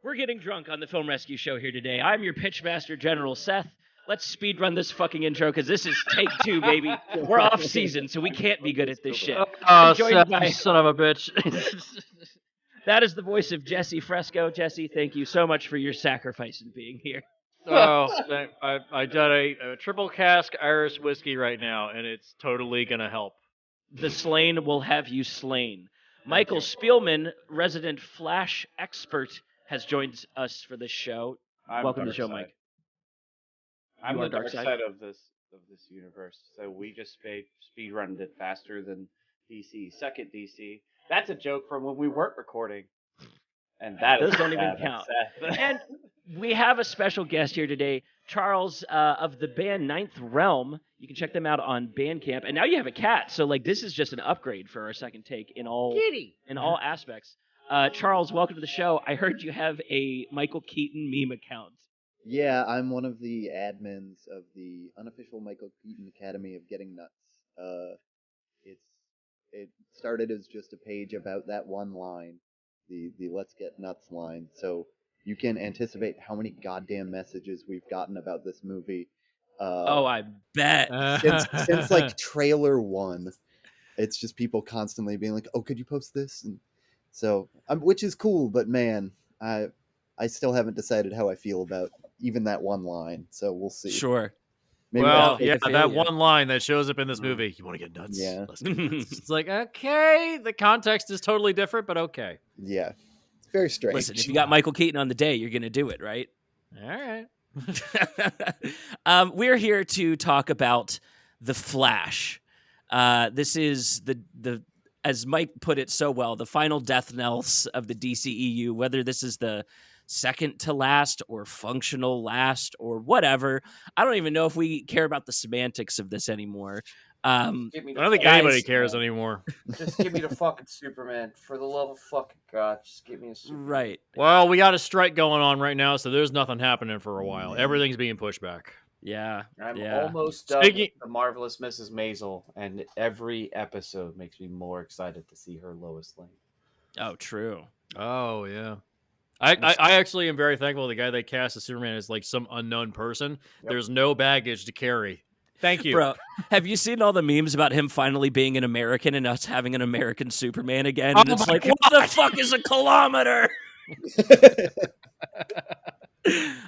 We're getting drunk on the Film Rescue Show here today. I'm your Pitchmaster General, Seth. Let's speed run this fucking intro because this is take 2, baby. We're off season, so we can't be good at this shit. Oh, Seth, you son of a bitch. That is the voice of Jesse Fresco. Jesse, thank you so much for your sacrifice in being here. Oh, I got a triple cask Irish whiskey right now, and it's totally gonna help. The slain will have you slain. Michael Spielman, resident Flash expert, has joined us for this show. Welcome to the show, Mike. I'm the dark side of this universe, so we just speed runned it faster than DC. Second DC. That's a joke from when we weren't recording, and that those don't even count. And we have a special guest here today, Charles of the band Ninth Realm. You can check them out on Bandcamp, and now you have a cat, so like this is just an upgrade for our second take in all aspects. Charles, welcome to the show. I heard you have a Michael Keaton meme account. Yeah, I'm one of the admins of the unofficial Michael Keaton Academy of Getting Nuts. It started as just a page about that one line, the Let's Get Nuts line. So you can anticipate how many goddamn messages we've gotten about this movie. I bet. Since like trailer 1, it's just people constantly being like, "Oh, could you post this?" And so, which is cool, but man, I still haven't decided how I feel about even that one line, so we'll see. Sure. Maybe that one line that shows up in this movie, you want to get nuts? Yeah. Let's get nuts. It's like, okay, the context is totally different, but okay. Yeah. It's very strange. Listen, if you got Michael Keaton on the day, you're going to do it, right? All right. We're here to talk about The Flash. This is the as Mike put it so well, the final death knells of the DCEU, whether this is the second to last or functional last or whatever. I don't even know if we care about the semantics of this anymore. I don't think anybody cares anymore. Just give me the fucking Superman. For the love of fucking God, just give me a Superman. Right. Well, we got a strike going on right now, so there's nothing happening for a while. Everything's being pushed back. Yeah. I'm almost done with the Marvelous Mrs. Maisel, and every episode makes me more excited to see her Lois Lane. Oh, true. Oh, yeah. I actually am very thankful the guy they cast as Superman is like some unknown person. Yep. There's no baggage to carry. Thank you. Bro, have you seen all the memes about him finally being an American and us having an American Superman again? And it's like, what the fuck is a kilometer?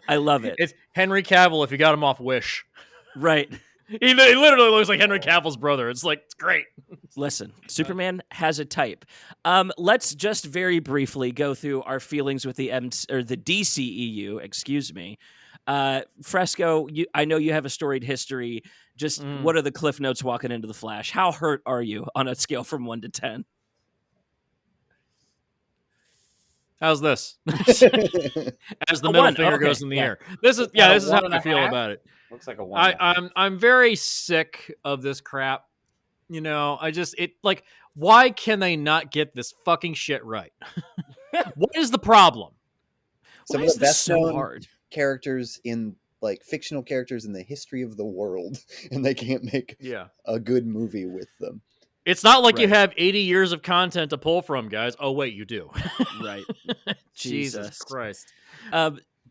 I love it. It's Henry Cavill if you got him off Wish. Right. He literally looks like Henry Cavill's brother. It's like, it's great. Listen, Superman has a type. Let's just very briefly go through our feelings with the DCEU, excuse me. Fresco, I know you have a storied history. Just what are the cliff notes walking into The Flash? How hurt are you on a scale from 1 to 10? How's this? As the middle finger goes in the air. This is how I feel about it. Looks like a 1. I'm very sick of this crap. You know, why can they not get this fucking shit right? What is the problem? Some of the best known characters in like fictional characters in the history of the world, and they can't make a good movie with them. It's not like you have 80 years of content to pull from, guys. Oh, wait, you do. Right. Jesus Christ.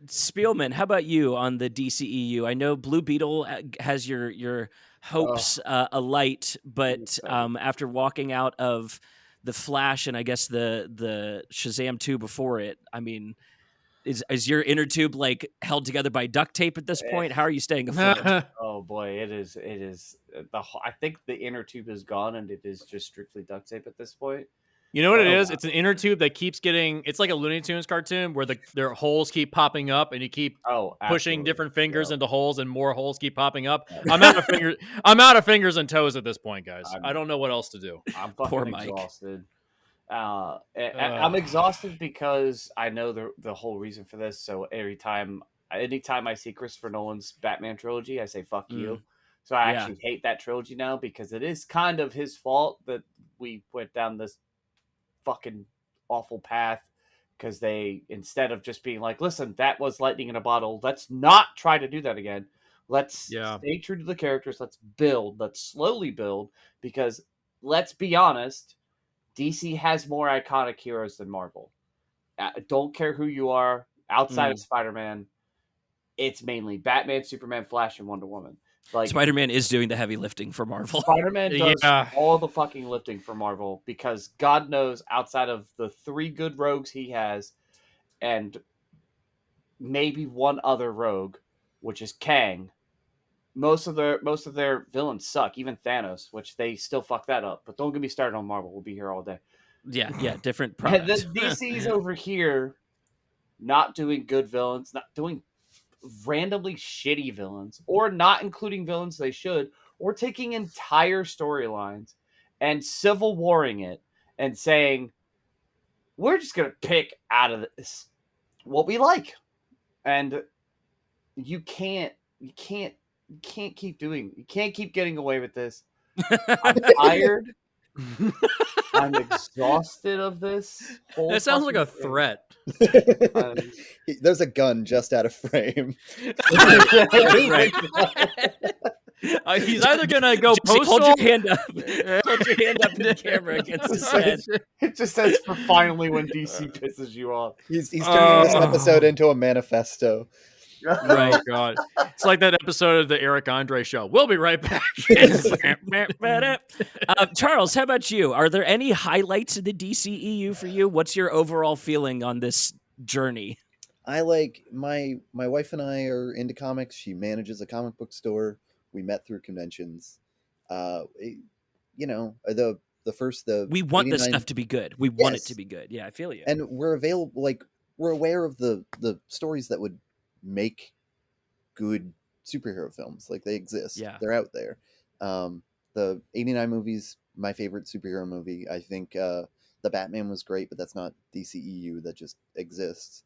Spielman, how about you on the DCEU? I know Blue Beetle has your hopes alight, but after walking out of The Flash and I guess the Shazam 2 before it, I mean, is your inner tube like held together by duct tape at this point? How are you staying afloat? Oh boy, it is. I think the inner tube is gone, and it is just strictly duct tape at this point. You know what it is? It's an inner tube that keeps getting. It's like a Looney Tunes cartoon where their holes keep popping up, and you keep pushing different fingers into holes, and more holes keep popping up. I'm out of fingers. I'm out of fingers and toes at this point, guys. I don't know what else to do. I'm fucking exhausted. I'm exhausted because I know the whole reason for this. So anytime I see Christopher Nolan's Batman trilogy, I say fuck you. So I actually hate that trilogy now because it is kind of his fault that we went down this fucking awful path, because they, instead of just being like, listen, that was lightning in a bottle, let's not try to do that again. Let's stay true to the characters. Let's slowly build, because let's be honest, DC has more iconic heroes than Marvel. Don't care who you are. outside of Spider-Man, it's mainly Batman, Superman, Flash, and Wonder Woman. Like Spider-Man is doing the heavy lifting for Marvel. Spider-Man does all the fucking lifting for Marvel because God knows outside of the 3 good rogues he has and maybe one other rogue, which is Kang, most of their villains suck, even Thanos, which they still fuck that up. But don't get me started on Marvel. We'll be here all day. Yeah, different product. The DC's over here not doing good villains, not doing randomly shitty villains, or not including villains they should, or taking entire storylines and civil warring it and saying, we're just going to pick out of this what we like. And you can't keep getting away with this. I'm tired. I'm exhausted of this. That sounds like a threat. There's a gun just out of frame. He's either gonna go Jesse, postal. hold your hand up. Hold your hand up to the camera against his head. It just says for finally when DC pisses you off. He's turning this episode into a manifesto. Right, God. It's like that episode of the Eric Andre show. We'll be right back. Charles, how about you? Are there any highlights of the DCEU for you? What's your overall feeling on this journey? I like my wife and I are into comics. She manages a comic book store. We met through conventions. We want this stuff to be good. We want it to be good. Yeah, I feel you. And we're available. Like we're aware of the stories that would make good superhero films. Like they exist. Yeah, they're out there. The 89 movie's my favorite superhero movie. I think the Batman was great, but that's not DCEU. That just exists.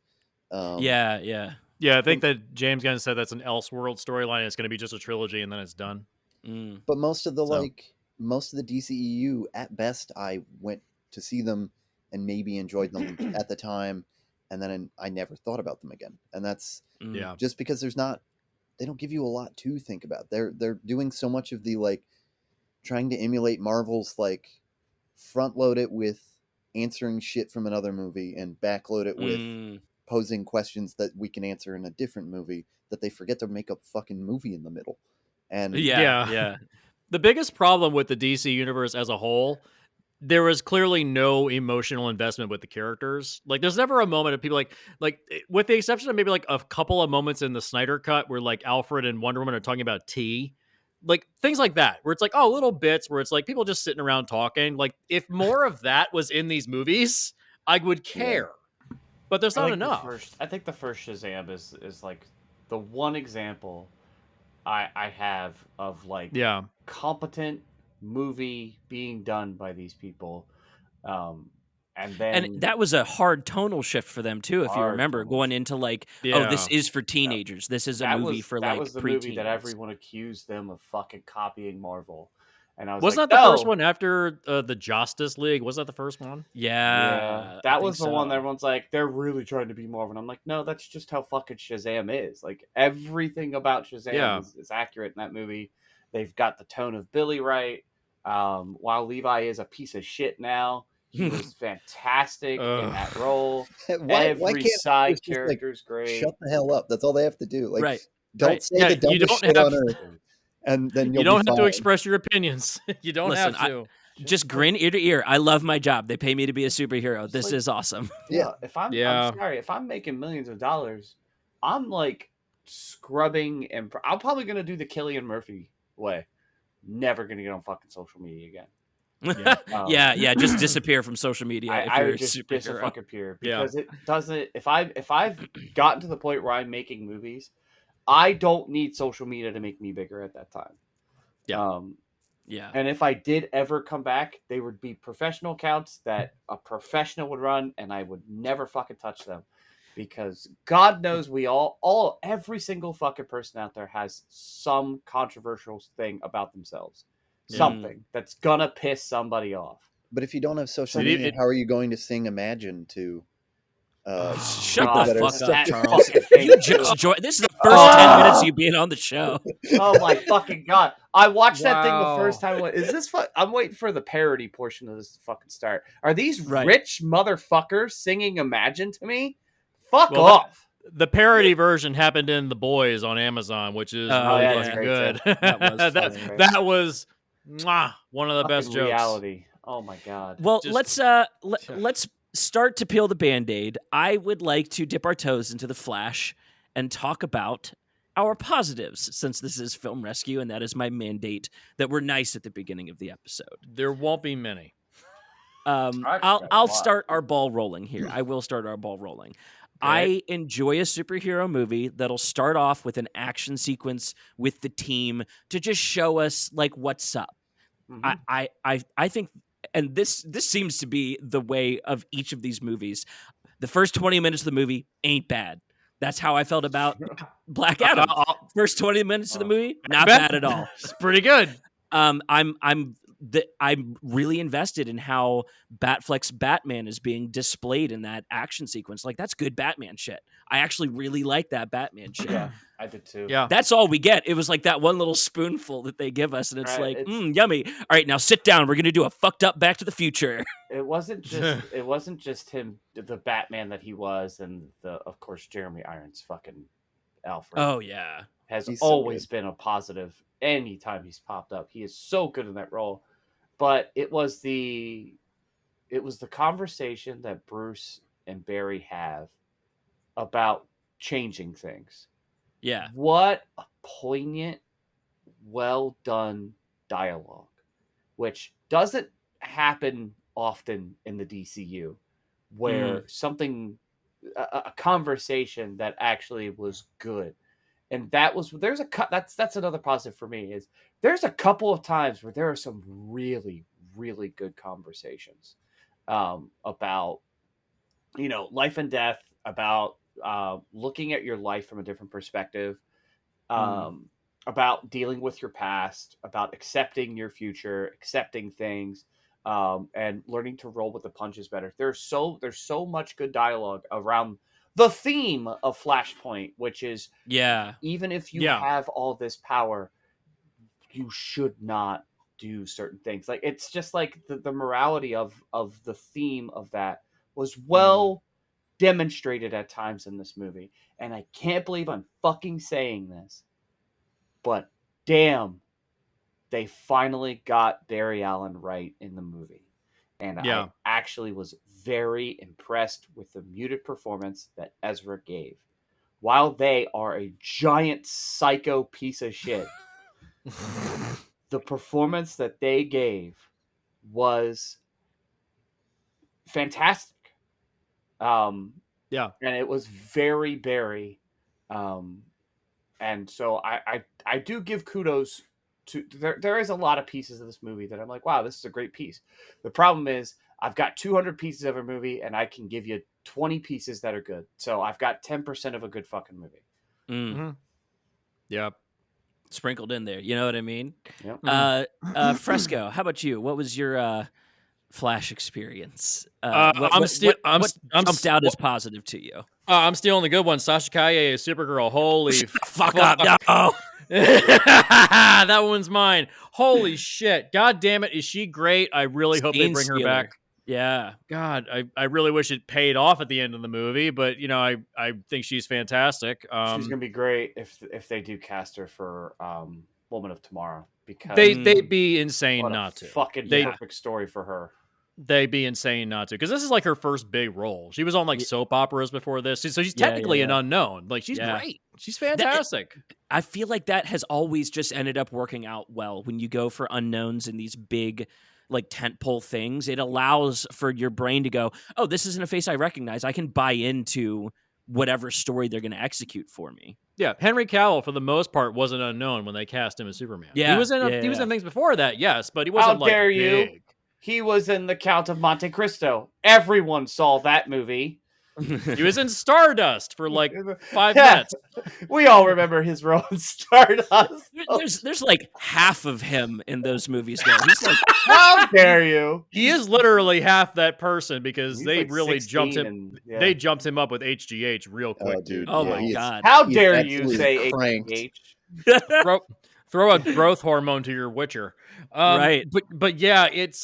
Yeah. I think that James Gunn said that's an Elseworld storyline. It's going to be just a trilogy, and then it's done. But most of the DCEU, at best, I went to see them and maybe enjoyed them at the time, and then I never thought about them again. And that's just because they don't give you a lot to think about. They're doing so much of the like trying to emulate Marvel's like front load it with answering shit from another movie and backload it with posing questions that we can answer in a different movie, that they forget to make a fucking movie in the middle. And yeah. The biggest problem with the DC universe as a whole, there was clearly no emotional investment with the characters. Like there's never a moment of people like with the exception of maybe like a couple of moments in the Snyder cut where like Alfred and Wonder Woman are talking about tea, like things like that, where it's like, oh, little bits where it's like people just sitting around talking. Like if more of that was in these movies, I would care. But there's not enough. I think the first Shazam is like the one example I have of like competent movie being done by these people. And that was a hard tonal shift for them too, if you remember, going into like, oh, this is for teenagers. This is a movie for like preteens. That was the movie that everyone accused them of fucking copying Marvel. And I was wasn't like, that the first one after the Justice League? Was that the first one? Yeah, that was the one that everyone's like, they're really trying to be Marvel. And I'm like, no, that's just how fucking Shazam is. Like everything about Shazam is accurate in that movie. They've got the tone of Billy right. While Levi is a piece of shit now, he was fantastic in that role. Every side character's great. Shut the hell up. That's all they have to do. Like, don't say the dumbest shit on earth. And then you don't have to express your opinions. You don't have to. Just grin ear to ear. I love my job. They pay me to be a superhero. This is awesome. Yeah. I'm sorry. If I'm making millions of dollars, I'm like scrubbing and I'm probably going to do the Cillian Murphy way. Never going to get on fucking social media again. Yeah. Just disappear from social media. I would just disappear because it doesn't. If I've gotten to the point where I'm making movies, I don't need social media to make me bigger at that time. Yeah. And if I did ever come back, they would be professional accounts that a professional would run, and I would never fucking touch them. Because God knows every single fucking person out there has some controversial thing about themselves. Something that's gonna piss somebody off. But if you don't have social media, how are you going to sing Imagine to... shut the fuck up, Charles. You just joined. This is the first 10 minutes of you being on the show. Oh my fucking God. I watched that thing the first time. Is this I'm waiting for the parody portion of this to fucking start. Are these rich motherfuckers singing Imagine to me? Fuck off. The parody version happened in The Boys on Amazon, which is really fucking good. That was that, funny. that was one of the best jokes. Reality. Oh my god. Well, let's start to peel the Band-Aid. I would like to dip our toes into the Flash and talk about our positives, since this is Film Rescue, and that is my mandate that we're nice at the beginning of the episode. There won't be many. I'll start our ball rolling here. I will start our ball rolling. I enjoy a superhero movie that'll start off with an action sequence with the team to just show us like what's up. Mm-hmm. I think, and this seems to be the way of each of these movies. The first 20 minutes of the movie ain't bad. That's how I felt about Black Adam. First 20 minutes of the movie, not bad at all. It's pretty good. I'm really invested in how Batfleck's Batman is being displayed in that action sequence. Like, that's good Batman shit. I actually really like that Batman shit. Yeah, I did too. Yeah, that's all we get. It was like that one little spoonful that they give us, and it's yummy. All right, now sit down. We're gonna do a fucked up Back to the Future. It wasn't just him, the Batman that he was, and of course Jeremy Irons fucking Alfred. Oh yeah, he's always been a positive. Anytime he's popped up, he is so good in that role. But it was the conversation that Bruce and Barry have about changing things. Yeah. What a poignant, well done dialogue, which doesn't happen often in the DCU, where a conversation that actually was good. And that's another positive for me, is there's a couple of times where there are some really, really good conversations about, life and death, about looking at your life from a different perspective, about dealing with your past, about accepting your future, accepting things, and learning to roll with the punches better. There's so much good dialogue around the theme of Flashpoint, which is, even if you have all this power, you should not do certain things. Like, it's just like the morality of the theme of that was demonstrated at times in this movie. And I can't believe I'm fucking saying this, but damn, they finally got Barry Allen right in the movie. And I actually was very impressed with the muted performance that Ezra gave. While they are a giant psycho piece of shit, the performance that they gave was fantastic. And it was very Barry. And so I do give kudos to there is a lot of pieces of this movie that I'm like, wow, this is a great piece. The problem is I've got 200 pieces of a movie and I can give you 20 pieces that are good. So I've got 10% of a good fucking movie. Mm-hmm. Yep. Sprinkled in there. You know what I mean? Yep. Fresco, how about you? What was your Flash experience? What jumped out as positive to you? I'm stealing the good one. Sasha Kaye, Supergirl. Holy fuck up. No. That one's mine. Holy shit. God damn it. Is she great? I really hope they bring her back. Yeah. God, I really wish it paid off at the end of the movie, but I think she's fantastic. She's gonna be great if they do cast her for Woman of Tomorrow, because they'd be insane not to. Fucking perfect story for her. They'd be insane not to, because this is like her first big role. She was on like soap operas before this, so she's technically an unknown. Like, she's great. She's fantastic. I feel like that has always just ended up working out well when you go for unknowns in these big, like, tentpole things. It allows for your brain to go, oh, this isn't a face I recognize. I can buy into whatever story they're going to execute for me. Yeah, Henry Cavill, for the most part, wasn't unknown when they cast him as Superman. Yeah, he was in things before that, yes, but he wasn't. How dare you? Big. He was in The Count of Monte Cristo. Everyone saw that movie. He was in Stardust for like 5 minutes. We all remember his role in Stardust. There's like half of him in those movies, though. He's like, how dare you? He is literally half that person, because they like really jumped him. They jumped him up with HGH real quick, dude. Oh my god! How dare you say HGH? Throw a growth hormone to your Witcher. Right. But yeah, it's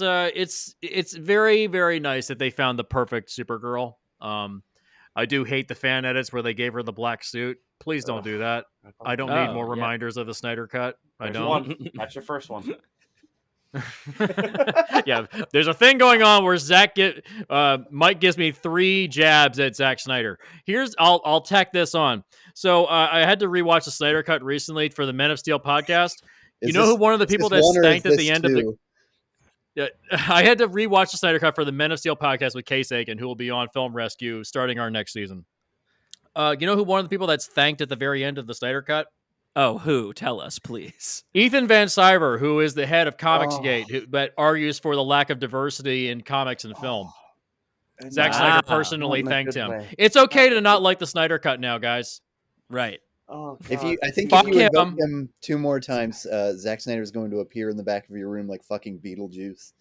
very, very nice that they found the perfect Supergirl. I do hate the fan edits where they gave her the black suit. Please don't do that. I don't need more reminders of the Snyder Cut. I don't. One. That's your first one. Yeah, there's a thing going on where Mike gives me 3 jabs at Zack Snyder. I'll tack this on. So I had to rewatch the Snyder Cut recently for the Men of Steel podcast. Who one of the people that thanked at the end of the I had to rewatch the Snyder Cut for the Men of Steel podcast with Case Aiken, who will be on Film Rescue starting our next season. You know who one of the people that's thanked at the very end of the Snyder Cut? Oh, who? Tell us, please. Ethan Van Sciver, who is the head of Comicsgate, that argues for the lack of diversity in comics and film. Zack Snyder personally thanked him. It's okay to not like the Snyder Cut now, guys. Right. Oh, if you invoke him 2 more times, Zack Snyder is going to appear in the back of your room like fucking Beetlejuice.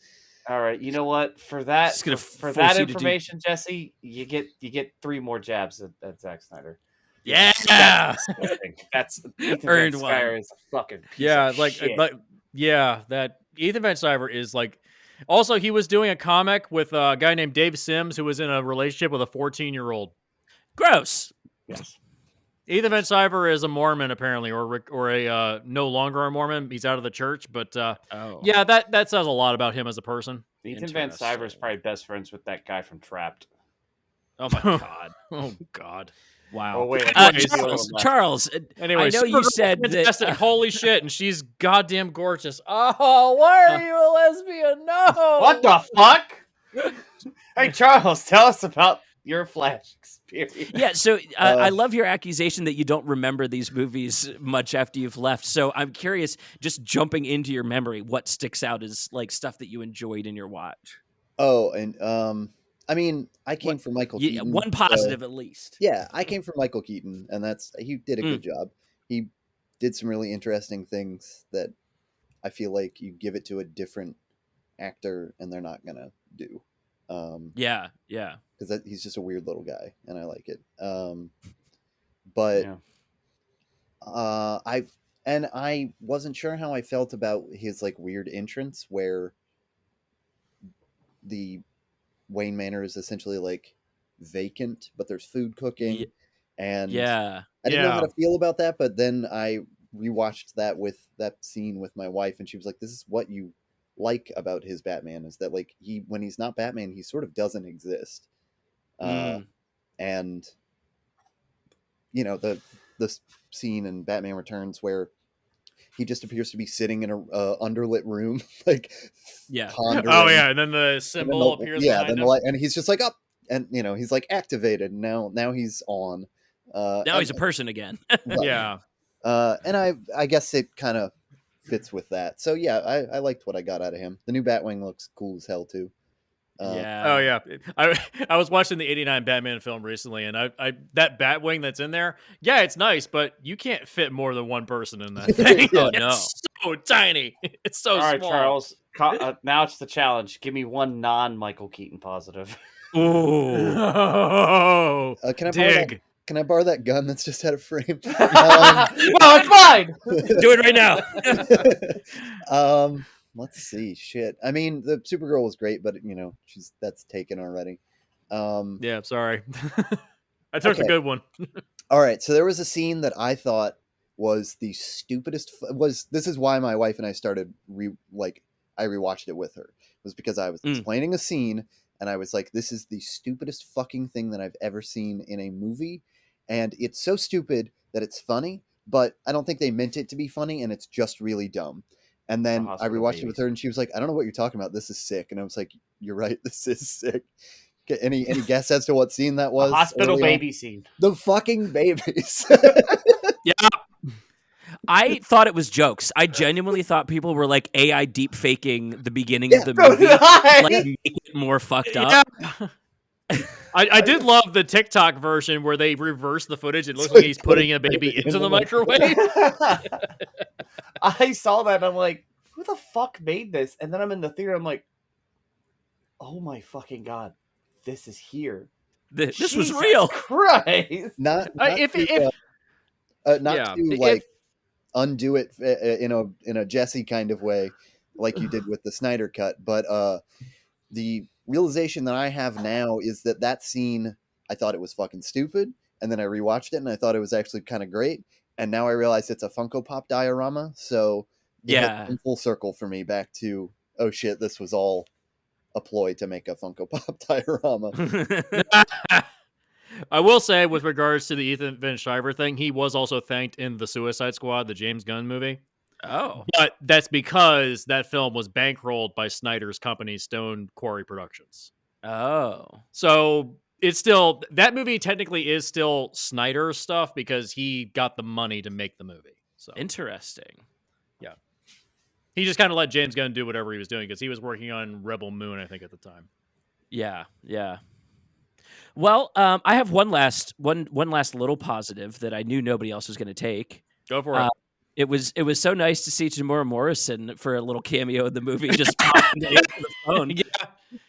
All right, you know what? For that information, Jesse, you get 3 more jabs at Zack Snyder. Yeah, that's Ethan earned one. Is a fucking piece of shit. That Ethan Van Sciver is like. Also, he was doing a comic with a guy named Dave Sims who was in a relationship with a 14-year-old. Gross. Yes. Ethan Van Sciver is a Mormon apparently, or a no longer a Mormon. He's out of the church, but yeah, that says a lot about him as a person. Ethan Van Sciver is probably best friends with that guy from Trapped. Oh my god! Oh god! Wow. Oh, wait, Charles. Anyway, I know you said fantastic. Holy shit, and she's goddamn gorgeous. Oh, why are you a lesbian? No. What the fuck? Hey, Charles, tell us about your Flash experience. Yeah, so I love your accusation that you don't remember these movies much after you've left. So I'm curious, just jumping into your memory, what sticks out as like stuff that you enjoyed in your watch? Oh, and I mean, I came from Michael Keaton. One positive at least. Yeah, I came from Michael Keaton, and he did a good job. He did some really interesting things that I feel like you give it to a different actor and they're not gonna do. Yeah. Because he's just a weird little guy, and I like it. I wasn't sure how I felt about his like weird entrance where the Wayne Manor is essentially like vacant, but there's food cooking, and I didn't know how to feel about that. But then I rewatched that scene with my wife, and she was like, "This is what you like about his Batman is that like when he's not Batman, he sort of doesn't exist." And you know the scene in Batman Returns where he just appears to be sitting in a underlit room, like pondering. Oh yeah, and then the symbol appears. Yeah, then the light, and he's just like up, and he's like activated. And now he's on. Now he's a person again. Yeah, and I guess it kind of fits with that. So yeah, I liked what I got out of him. The new Batwing looks cool as hell too. Oh yeah, I was watching the '89 Batman film recently, and I that Batwing that's in there, yeah, it's nice, but you can't fit more than one person in that thing. Oh no, it's so tiny, it's so small. All right, Charles. Now it's the challenge. Give me one non-Michael Keaton positive. Ooh, Can I borrow that gun that's just out of frame? Well, it's mine. Do it right now. Let's see. Shit. I mean, the Supergirl was great, but that's taken already. Yeah, sorry. I took a good one. All right. So there was a scene that I thought was the stupidest. This is why my wife and I started I rewatched it with her. It was because I was explaining a scene and I was like, this is the stupidest fucking thing that I've ever seen in a movie. And it's so stupid that it's funny, but I don't think they meant it to be funny, and it's just really dumb. And then I rewatched it with her, and she was like, I don't know what you're talking about. This is sick. And I was like, you're right. This is sick. Any guess as to what scene that was? The hospital baby scene. The fucking babies. Yeah. I thought it was jokes. I genuinely thought people were like AI deep faking the beginning of the movie, like make it more fucked up. Yeah. I did love the TikTok version where they reverse the footage. It looks like he's putting a baby into the microwave. I saw that and I'm like, who the fuck made this? And then I'm in the theater. I'm like, oh my fucking god, this is here. This was real. Christ. Not undo it in a Jesse kind of way, like you did with the Snyder Cut. But the realization that I have now is that scene I thought it was fucking stupid, and then I rewatched it and I thought it was actually kind of great, and now I realize it's a Funko Pop diorama. So it has Yeah. come full circle for me back to, oh shit, this was all a ploy to make a Funko Pop diorama. I will say, with regards to the Ethan Van Shiver thing, he was also thanked in the Suicide Squad, the James Gunn movie. Oh. But that's because that film was bankrolled by Snyder's company, Stone Quarry Productions. Oh. So it's still, that movie technically is still Snyder stuff because he got the money to make the movie. So Interesting. yeah. He just kind of let James Gunn do whatever he was doing because he was working on Rebel Moon, I think, at the time. Yeah. Yeah. Well, I have one last little positive that I knew nobody else was going to take. Go for it. It was so nice to see Tamora Morrison for a little cameo in the movie, just popping to answer the phone. Yeah.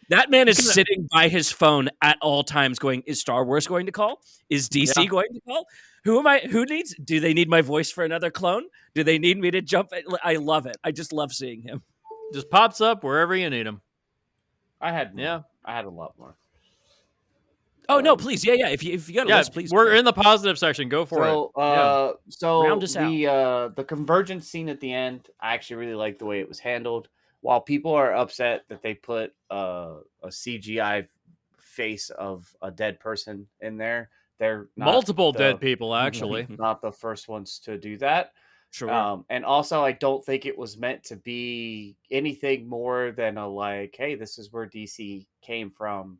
That man is sitting by his phone at all times going, is Star Wars going to call? Is DC going to call? Do they need my voice for another clone? Do they need me to jump? I love it. I just love seeing him. Just pops up wherever you need him. I had a lot more. Oh no, please, yeah. If you got a list, please. We're in the positive section. Go for it. So round us out. The convergence scene at the end, I actually really like the way it was handled. While people are upset that they put a CGI face of a dead person in there, they're not multiple dead people, actually. Not the first ones to do that. Sure. And also, I don't think it was meant to be anything more than a like, hey, this is where DC came from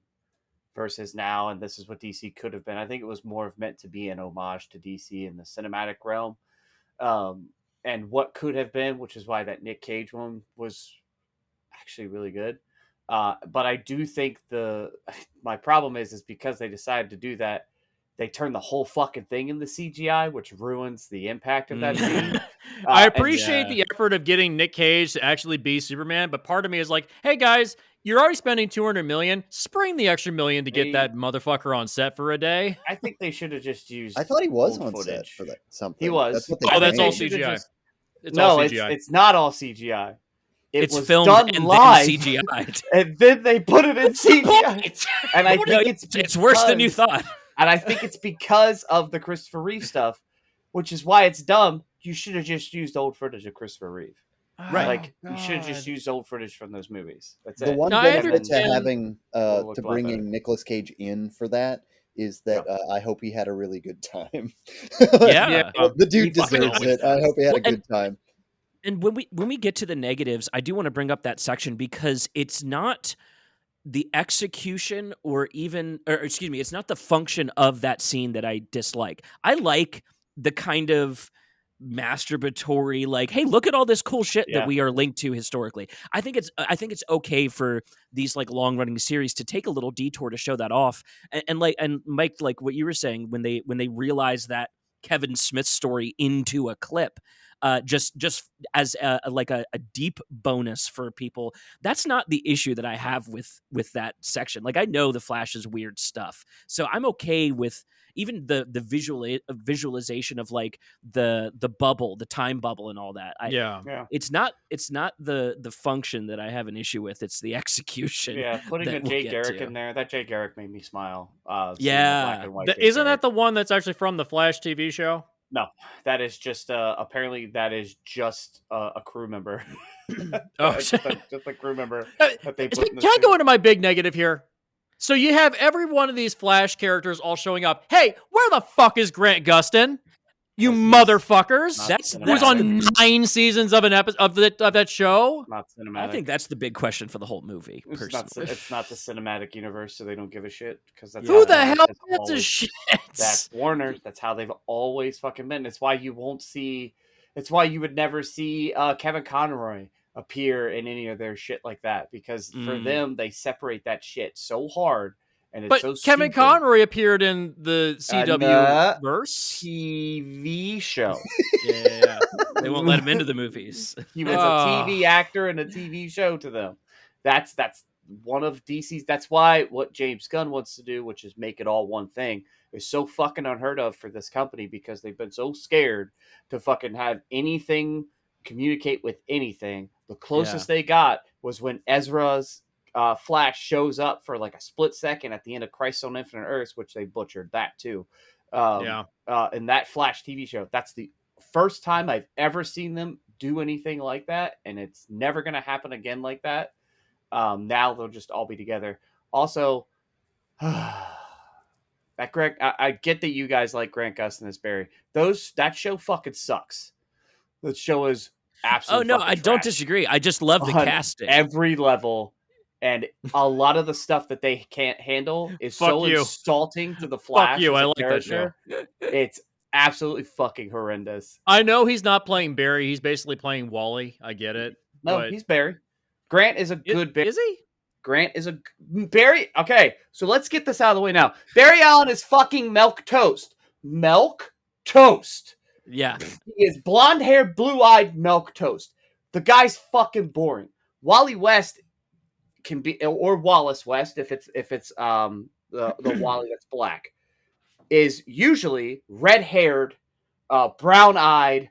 versus now, and this is what DC could have been. I think it was more of meant to be an homage to DC in the cinematic realm, and what could have been, which is why that Nick Cage one was actually really good. But I do think my problem is because they decided to do that, they turn the whole fucking thing into CGI, which ruins the impact of that scene. I appreciate the effort of getting Nick Cage to actually be Superman, but part of me is like, hey guys, you're already spending $200 million. Spring the extra $1 million to get that motherfucker on set for a day. I think they should have just used. I thought he was on footage set for that. Something he was. That's what that's all CGI. It's all CGI. It's not all CGI. It was filmed done and live, then CGI, and then they put it in CGI. And I think it's worse than you thought. And I think it's because of the Christopher Reeve stuff, which is why it's dumb. You should have just used old footage of Christopher Reeve. Right. Like, you should have just used old footage from those movies. That's the it. one benefit to having to bringing Nicolas Cage in for that is that I hope he had a really good time. Yeah. The dude deserves it. I hope he had a good time. And when we get to the negatives, I do want to bring up that section because it's not the execution it's not the function of that scene that I dislike. I like the kind of masturbatory, like, hey, look at all this cool shit that we are linked to historically. I think it's okay for these like long running series to take a little detour to show that off. And Mike, like what you were saying, when they realize that Kevin Smith's story into a clip, just as a deep bonus for people. That's not the issue that I have with that section. Like, I know the Flash's weird stuff, so I'm okay with even the visualization of like the bubble, the time bubble, and all that. It's not the function that I have an issue with. It's the execution. Yeah, putting a Jay Garrick in there. That Jay Garrick made me smile. Isn't that the one that's actually from the Flash TV show? No, that is just apparently that is just a crew member. Just a crew member that they put in the Can I go into my big negative here? So you have every one of these Flash characters all showing up. Hey, where the fuck is Grant Gustin? You motherfuckers! That was on 9 seasons of an episode of that show. Not cinematic. I think that's the big question for the whole movie. Personally, it's not the cinematic universe, so they don't give a shit. Because who the hell gives a shit? That's Warner. That's how they've always fucking been. It's why you won't see. It's why you would never see Kevin Conroy appear in any of their shit like that, because for them they separate that shit so hard. And it's so Kevin Conroy appeared in the CW verse TV show. Yeah, they won't let him into the movies. He was a TV actor in a TV show to them. That's one of DC's. That's why what James Gunn wants to do, which is make it all one thing, is so fucking unheard of for this company, because they've been so scared to fucking have anything communicate with anything. The closest they got was when Ezra's Flash shows up for like a split second at the end of Crisis on Infinite Earths, which they butchered that too. In that Flash TV show, that's the first time I've ever seen them do anything like that, and it's never going to happen again like that. Now they'll just all be together. Also, that Grant, I get that you guys like Grant Gustin as Barry. That show fucking sucks. The show is absolutely. Oh no, I don't disagree. I just love the casting. Every level, and a lot of the stuff that they can't handle is insulting to the Flash. Fuck you! I like that show. It's absolutely fucking horrendous. I know he's not playing Barry. He's basically playing Wally. I get it. No, he's Barry. Grant is a good Barry. Is he? Grant is a Barry. Okay, so let's get this out of the way now. Barry Allen is fucking milk toast. Milk toast. Yeah. He is blonde-haired, blue-eyed milk toast. The guy's fucking boring. Wally West can be, or Wallace West, if it's the Wally that's black, is usually red-haired, brown-eyed,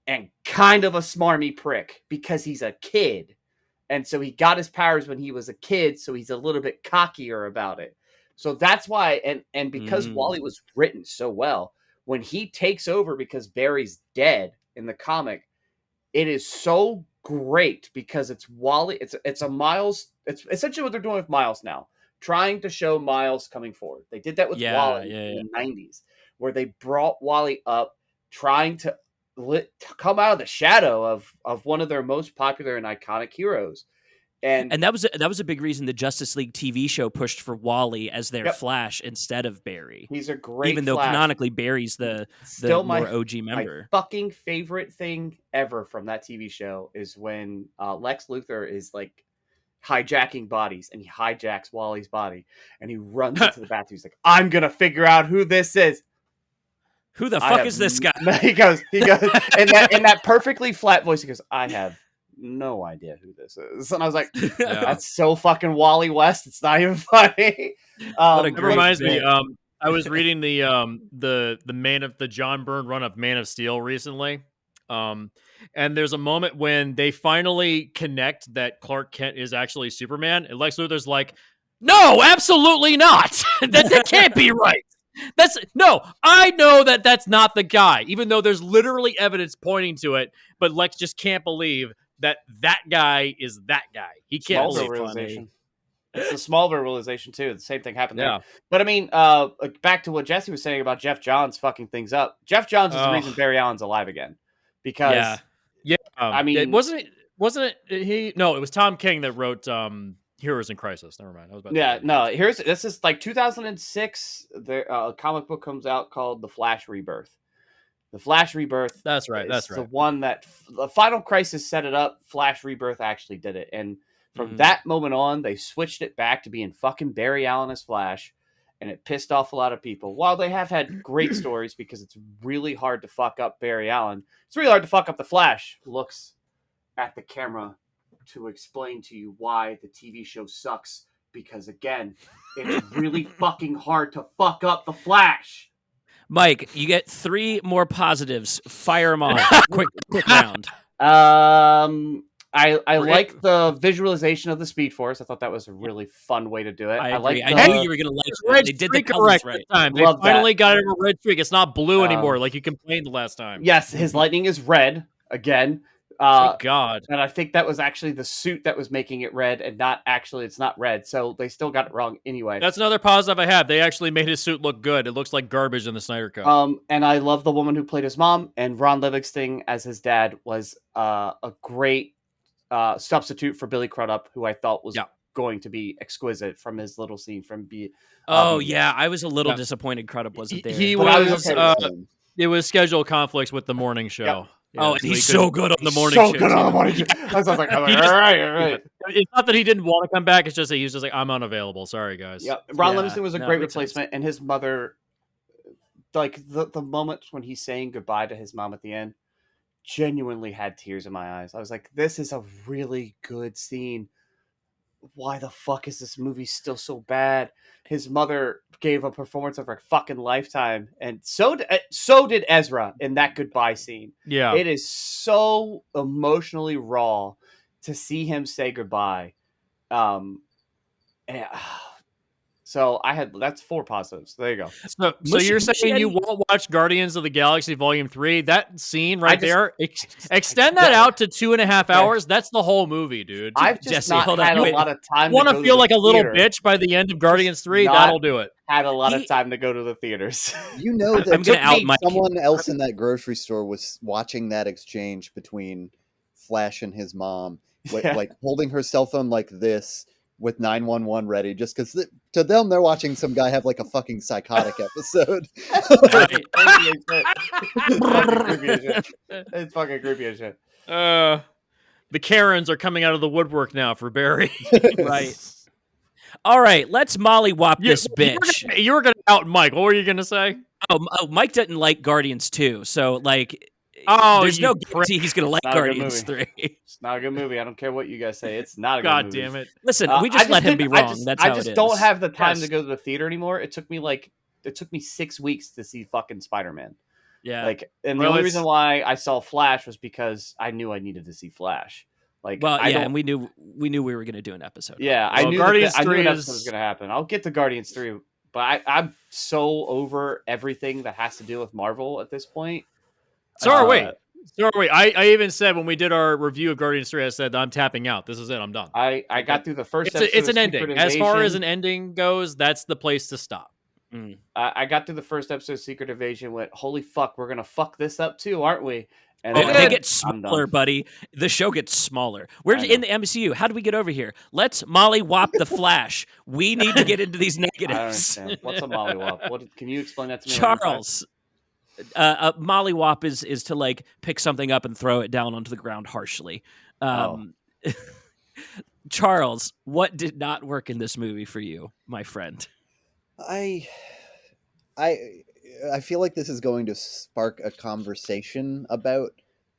and kind of a smarmy prick because he's a kid. And so he got his powers when he was a kid, so he's a little bit cockier about it. So that's why, and because Wally was written so well, when he takes over because Barry's dead in the comic, it is so great because it's Wally. It's a Miles. It's essentially what they're doing with Miles now, trying to show Miles coming forward. They did that with Wally in the 90s, where they brought Wally up, trying to come out of the shadow of one of their most popular and iconic heroes. And that was a big reason the Justice League TV show pushed for Wally as their Flash instead of Barry. He's a great even though Flash. Canonically Barry's the Still more OG member. My fucking favorite thing ever from that TV show is when Lex Luthor is like hijacking bodies, and he hijacks Wally's body, and he runs into the bathroom. He's like, "I'm gonna figure out who this is." Who the fuck is this guy? He goes, in that perfectly flat voice. He goes, "I have no idea who this is," and I was like, "That's so fucking Wally West. It's not even funny." It reminds me. I was reading the John Byrne run of Man of Steel recently, and there's a moment when they finally connect that Clark Kent is actually Superman, and Lex Luthor's like, "No, absolutely not. that can't be right." I know that's not the guy, even though there's literally evidence pointing to it, but Lex just can't believe that guy is that guy. He can't believe realization. It's the Smallville realization too. The same thing happened there. Yeah. But I mean, back to what Jesse was saying about Jeff Johns fucking things up. Jeff Johns is the reason Barry Allen's alive again. Because I mean, wasn't it he? No, it was Tom King that wrote Heroes in Crisis. Never mind. I was about this is like 2006. A comic book comes out called The Flash Rebirth. The Flash Rebirth. That's right. The one that the Final Crisis set it up. Flash Rebirth actually did it, and from that moment on, they switched it back to being fucking Barry Allen as Flash, and it pissed off a lot of people. While they have had great stories, because it's really hard to fuck up Barry Allen, it's really hard to fuck up the Flash. Looks at the camera to explain to you why the TV show sucks, because again, it's really fucking hard to fuck up the Flash. Mike, you get 3 more positives. Fire them off. quick round. I like the visualization of the Speed Force. I thought that was a really fun way to do it. I like. I knew you were going to like it. They did the colors right. Time. They finally got it a red streak. It's not blue anymore, like you complained the last time. Yes, his lightning is red again. Thank God. And I think that was actually the suit that was making it red, and it's not red. So they still got it wrong anyway. That's another positive I have. They actually made his suit look good. It looks like garbage in the Snyder Cut. And I love the woman who played his mom, and Ron Livingston as his dad was a great substitute for Billy Crudup, who I thought was going to be exquisite from his little scene from I was a little disappointed Crudup wasn't there. It was schedule conflicts with the morning show. Yep. Yeah, and he's so good on the morning show. So good on the morning show. I was like, all right. It's not that he didn't want to come back. It's just that he was just like, I'm unavailable. Sorry, guys. Yeah, Ron Livingston was a great replacement, and his mother, like the moments when he's saying goodbye to his mom at the end, genuinely had tears in my eyes. I was like, this is a really good scene. Why the fuck is this movie still so bad? His mother gave a performance of her fucking lifetime, and so did Ezra in that goodbye scene. Yeah, it is so emotionally raw to see him say goodbye. And, so that's 4 positives. There you go. So you're saying you won't watch Guardians of the Galaxy Volume 3? That scene there, extend that out to 2.5 hours. That's the whole movie, dude. I've just not had a lot of time. Want to feel like a little bitch by the end of Guardians 3? That'll do it. Had a lot of time to go to the theaters. You know that I'm gonna out Mike. Someone else in that grocery store was watching that exchange between Flash and his mom, like holding her cell phone like this with 911 ready, just because to them they're watching some guy have like a fucking psychotic episode. It's fucking creepy as shit. The Karens are coming out of the woodwork now for Barry. Right. All right, let's mollywop this bitch. You were gonna out Mike. What were you gonna say? Oh, Mike didn't like Guardians 2, so like, there's no guarantee he's gonna like Guardians 3. It's not a good movie. I don't care what you guys say. It's not a good movie. God damn it! Listen, we just let him be wrong. That's how it is. I just don't have the time to go to the theater anymore. It took me 6 weeks to see fucking Spider-Man. Yeah. And the only reason why I saw Flash was because I knew I needed to see Flash. And we knew we were going to do an episode. Yeah, I knew Guardians 3 was going to happen. I'll get to Guardians 3, but I'm so over everything that has to do with Marvel at this point. So are we. I even said when we did our review of Guardians 3, I said I'm tapping out. This is it. I'm done. I got through the first episode. It's an ending. As far as an ending goes, that's the place to stop. I got through the first episode of Secret Invasion. Went, holy fuck, we're gonna fuck this up too, aren't we? And they get smaller, buddy. The show gets smaller. We're in the MCU. How do we get over here? Let's mollywop the Flash. We need to get into these negatives. I don't understand. What's a mollywop? Can you explain that to me? Charles, a mollywop is to like pick something up and throw it down onto the ground harshly. Charles, what did not work in this movie for you, my friend? I feel like this is going to spark a conversation about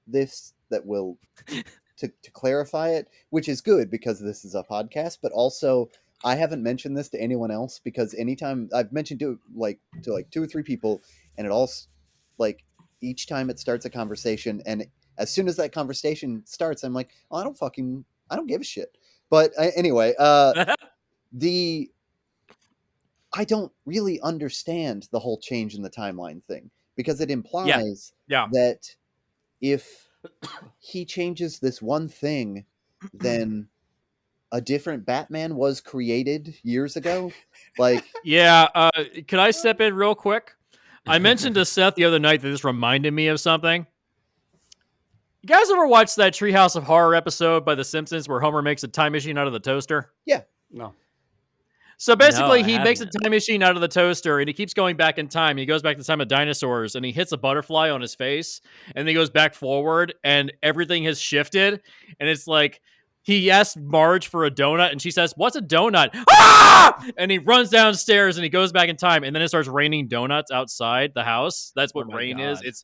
this that will to clarify it, which is good because this is a podcast, but also I haven't mentioned this to anyone else because anytime I've mentioned to 2 or 3 people, and it all each time it starts a conversation, and as soon as that conversation starts, I'm like, oh, I don't give a shit. But anyway, I don't really understand the whole change in the timeline thing because it implies that if he changes this one thing, then a different Batman was created years ago. Could I step in real quick? I mentioned to Seth the other night that this reminded me of something. You guys ever watch that Treehouse of Horror episode by The Simpsons where Homer makes a time machine out of the toaster? Yeah. No. So basically, he makes a time machine out of the toaster, and he keeps going back in time. He goes back to the time of dinosaurs, and he hits a butterfly on his face, and then he goes back forward, and everything has shifted. And it's like he asks Marge for a donut, and she says, "What's a donut?" Ah! And he runs downstairs, and he goes back in time, and then it starts raining donuts outside the house. That's what rain is.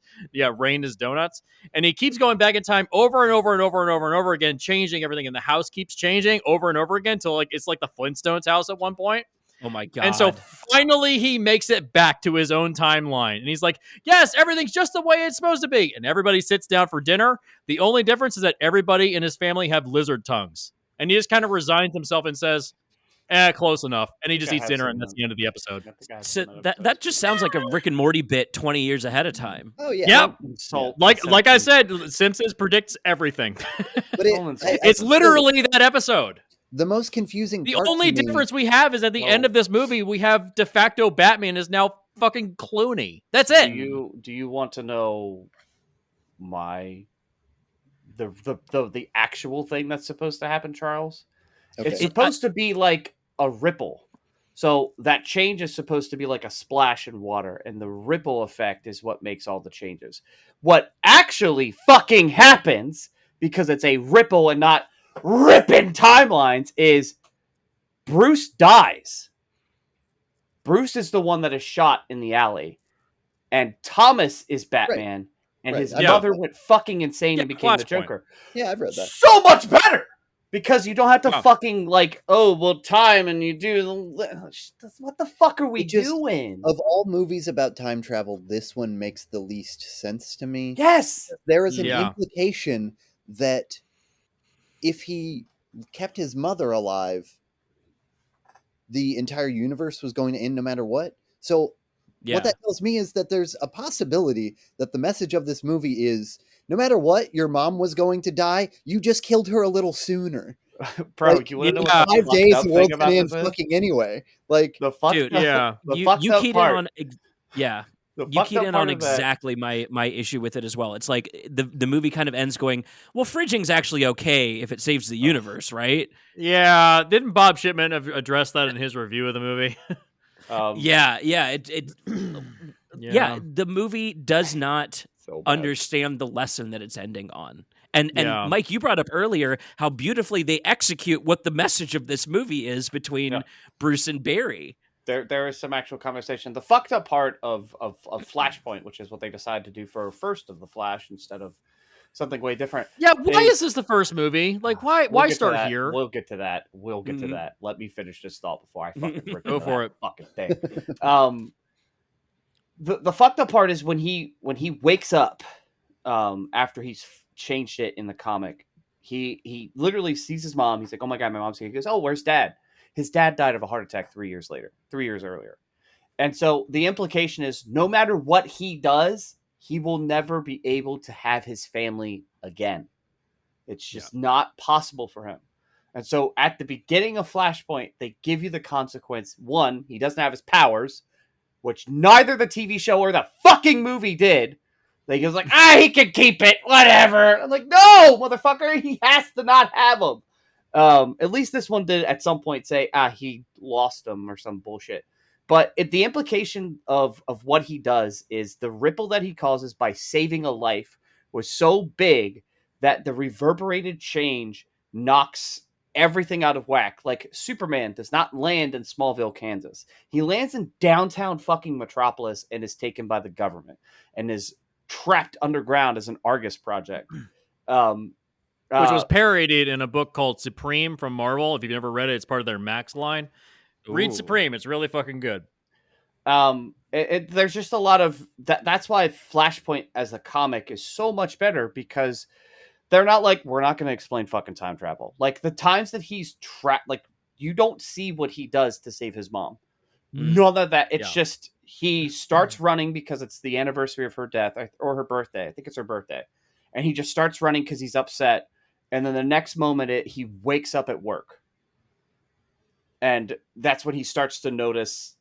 Rain is donuts. And he keeps going back in time over and over and over and over and over again, changing everything. And the house keeps changing over and over again till it's like the Flintstones house at one point. Oh my God. And so finally he makes it back to his own timeline. And he's like, yes, everything's just the way it's supposed to be. And everybody sits down for dinner. The only difference is that everybody in his family have lizard tongues. And he just kind of resigns himself and says, close enough. And he just eats dinner, and that's the end of the episode. So that just sounds like a Rick and Morty bit 20 years ahead of time. Oh, yeah. Yep. So, like I said, Simpsons predicts everything. But it's literally that episode. The most confusing part The only difference we have is at the end of this movie, we have de facto Batman is now fucking Clooney. That's it. Do you want to know the actual thing that's supposed to happen, Charles? Okay. It's supposed to be like a ripple. So that change is supposed to be like a splash in water, and the ripple effect is what makes all the changes. What actually fucking happens, because it's a ripple and not ripping timelines, is Bruce dies. Bruce is the one that is shot in the alley, and Thomas is Batman, and his mother went fucking insane and became the Joker. Yeah, I've read that. So much better! Because you don't have to fucking time and you do... What the fuck are we doing? Of all movies about time travel, this one makes the least sense to me. Yes! There is an implication that if he kept his mother alive, the entire universe was going to end no matter what. So what that tells me is that there's a possibility that the message of this movie is no matter what, your mom was going to die. You just killed her a little sooner. Bro, like, you want to know what the 5 days fucked the up world's thing about gonna this end is? fucking anyway. Like The fucked Dude, up, the you fucked up keyed part. in on you keyed in on exactly my issue with it as well. It's like the movie kind of ends going, well, fridging's actually okay if it saves the universe, right? Yeah, didn't Bob Shipman address that in his review of the movie? Yeah, the movie does not So bad. understand the lesson that it's ending on. And Yeah. Mike, you brought up earlier how beautifully they execute what the message of this movie is between Bruce and Barry. There is some actual conversation. The fucked up part of Flashpoint, which is what they decided to do for first of the Flash instead of something way different. Yeah, why is this the first movie? Like, why start here? We'll get to that. To that. Let me finish this thought before I fucking go for it. Fucking thing. The fucked up part is when he wakes up after he's changed it in the comic. He literally sees his mom. He's like, "Oh my god, my mom's here." He goes, "Oh, where's Dad?" His dad died of a heart attack 3 years earlier. And so the implication is no matter what he does, he will never be able to have his family again. It's just not possible for him. And so at the beginning of Flashpoint, they give you the consequence. One, he doesn't have his powers, which neither the TV show or the fucking movie did. Like, he was like, he can keep it, whatever. I'm like, no, motherfucker, he has to not have them. At least this one did at some point say, he lost them or some bullshit. But the implication of what he does is the ripple that he causes by saving a life was so big that the reverberated change knocks everything out of whack. Like, Superman does not land in Smallville, Kansas. He lands in downtown fucking Metropolis and is taken by the government and is trapped underground as an Argus project. Which was parodied in a book called Supreme from Marvel. If you've never read it, it's part of their Max line. Read Supreme. It's really fucking good. There's just a lot of that's why Flashpoint as a comic is so much better, because they're not like, we're not going to explain fucking time travel. Like, the times that he's trapped, like, you don't see what he does to save his mom. None of that. It's just he starts running because it's the anniversary of her death or her birthday. I think it's her birthday. And he just starts running because he's upset. And then the next moment, he wakes up at work. And that's when he starts to notice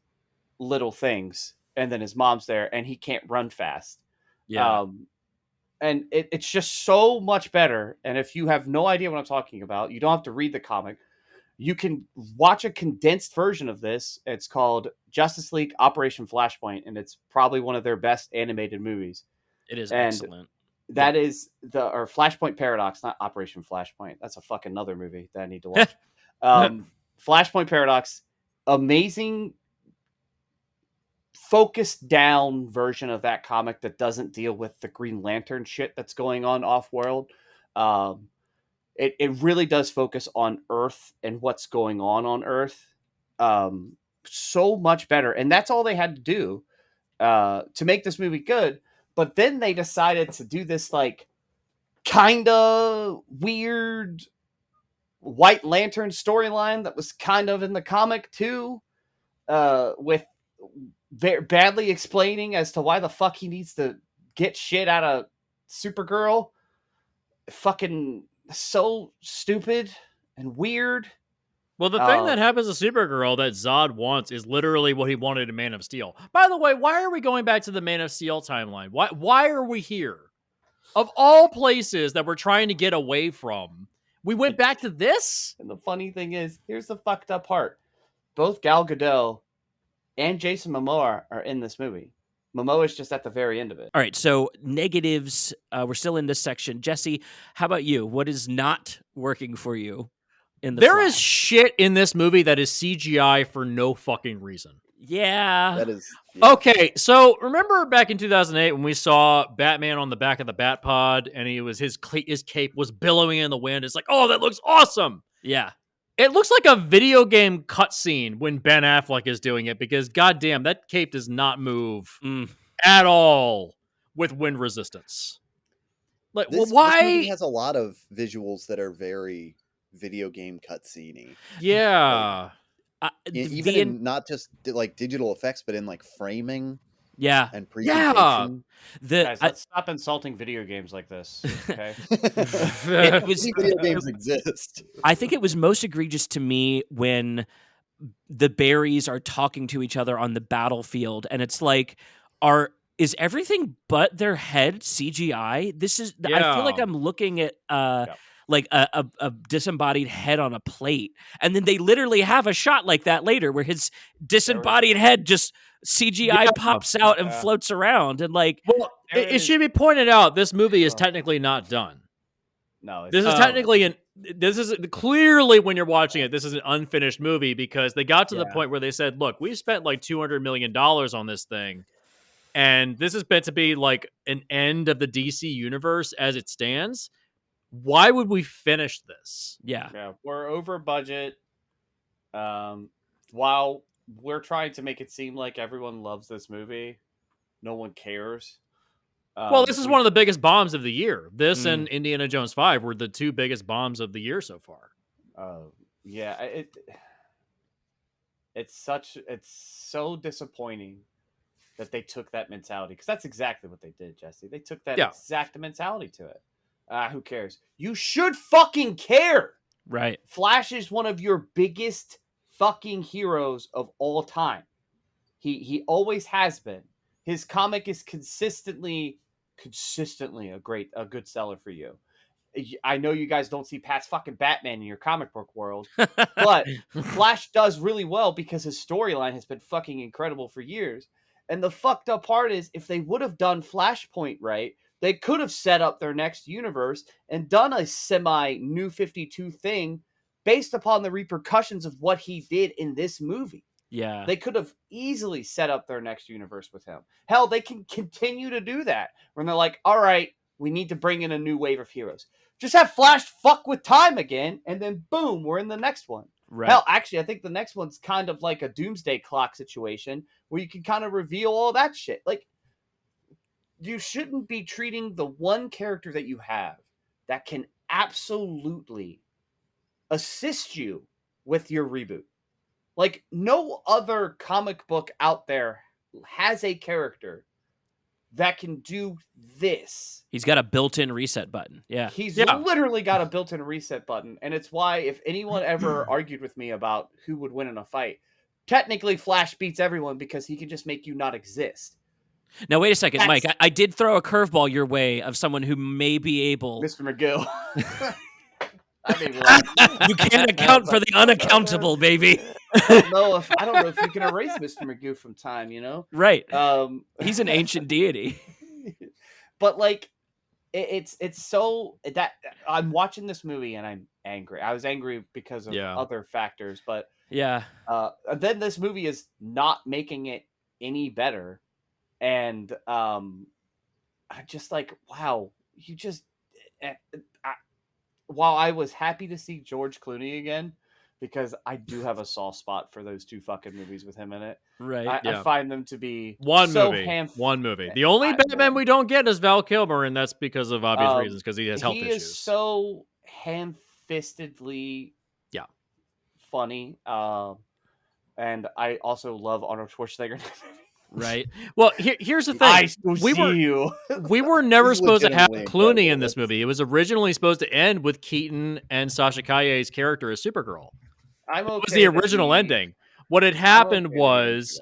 little things. And then his mom's there, and he can't run fast. Yeah. And it's just so much better. And if you have no idea what I'm talking about, you don't have to read the comic. You can watch a condensed version of this. It's called Justice League Operation Flashpoint, and it's probably one of their best animated movies. It is excellent. That is or Flashpoint Paradox, not Operation Flashpoint. That's a fucking another movie that I need to watch. Flashpoint Paradox, amazing, focused down version of that comic that doesn't deal with the Green Lantern shit that's going on off-world. It really does focus on Earth and what's going on Earth. So much better. And that's all they had to do to make this movie good. But then they decided to do this, like, kind of weird White Lantern storyline that was kind of in the comic too, with very badly explaining as to why the fuck he needs to get shit out of Supergirl. Fucking so stupid and weird. Well, the thing that happens to Supergirl that Zod wants is literally what he wanted in Man of Steel. By the way, why are we going back to the Man of Steel timeline? Why are we here? Of all places that we're trying to get away from, we went back to this? And the funny thing is, here's the fucked up part. Both Gal Gadot and Jason Momoa are in this movie. Momoa is just at the very end of it. All right, so negatives. We're still in this section. Jesse, how about you? What is not working for you in the There is shit in this movie that is CGI for no fucking reason. Yeah. That is... Okay, so remember back in 2008 when we saw Batman on the back of the Batpod and his cape was billowing in the wind? It's like, oh, that looks awesome. Yeah. It looks like a video game cutscene when Ben Affleck is doing it, because goddamn, that cape does not move at all with wind resistance. Like, why? This movie has a lot of visuals that are very video game cutscene-y. Yeah. even in not just like digital effects, but in like framing. Yeah. And presentation. Guys, let's stop insulting video games like this. Okay. Video games exist. I think it was most egregious to me when the berries are talking to each other on the battlefield, and it's like, is everything but their head CGI? This is. I feel like I'm looking at like a disembodied head on a plate, and then they literally have a shot like that later where his disembodied head just CGI pops out and floats around, and like. Well, it should be pointed out this movie is technically not done. No, this is technically this is clearly, when you're watching it, this is an unfinished movie because they got to the point where they said, "Look, we spent like $200 million on this thing, and this is meant to be like an end of the DC universe as it stands. Why would we finish this?" Yeah, we're over budget. While we're trying to make it seem like everyone loves this movie, no one cares. Well, this is one of the biggest bombs of the year. This and Indiana Jones 5 were the two biggest bombs of the year so far. Yeah, it's so disappointing that they took that mentality, because that's exactly what they did, Jesse. They took that exact mentality to it. Who cares? You should fucking care. Right. Flash is one of your biggest fucking heroes of all time. He always has been. His comic is consistently a good seller for you. I know you guys don't see past fucking Batman in your comic book world, but Flash does really well because his storyline has been fucking incredible for years. And the fucked up part is, if they would have done Flashpoint right, they could have set up their next universe and done a semi New 52 thing based upon the repercussions of what he did in this movie. Yeah. They could have easily set up their next universe with him. Hell, they can continue to do that when they're like, all right, we need to bring in a new wave of heroes. Just have Flash fuck with time again, and then boom, we're in the next one. Right. Hell, actually, I think the next one's kind of like a Doomsday Clock situation where you can kind of reveal all that shit. Like, you shouldn't be treating the one character that you have that can absolutely assist you with your reboot. Like, no other comic book out there has a character that can do this. He's got a built-in reset button. Yeah. He's literally got a built-in reset button. And it's why, if anyone ever argued with me about who would win in a fight, technically Flash beats everyone because he can just make you not exist. Now, wait a second, Mike. I did throw a curveball your way of someone who may be able... Mr. Magoo. You can't account for the unaccountable, baby. I don't know if you can erase Mr. Magoo from time, you know? Right. He's an ancient deity. But like, it's so that I'm watching this movie and I'm angry. I was angry because of other factors, but then this movie is not making it any better, and I'm just like, wow, you just. While I was happy to see George Clooney again, because I do have a soft spot for those two fucking movies with him in it. Right. I find them to be one movie. The only Batman we don't get is Val Kilmer, and that's because of obvious reasons, because he has health issues. He is so ham-fistedly funny. And I also love Arnold Schwarzenegger. Right. Well, here's the thing. We were never supposed to have Clooney in this movie. It was originally supposed to end with Keaton and Sasha Calle's character as Supergirl. It was the original ending. What had happened was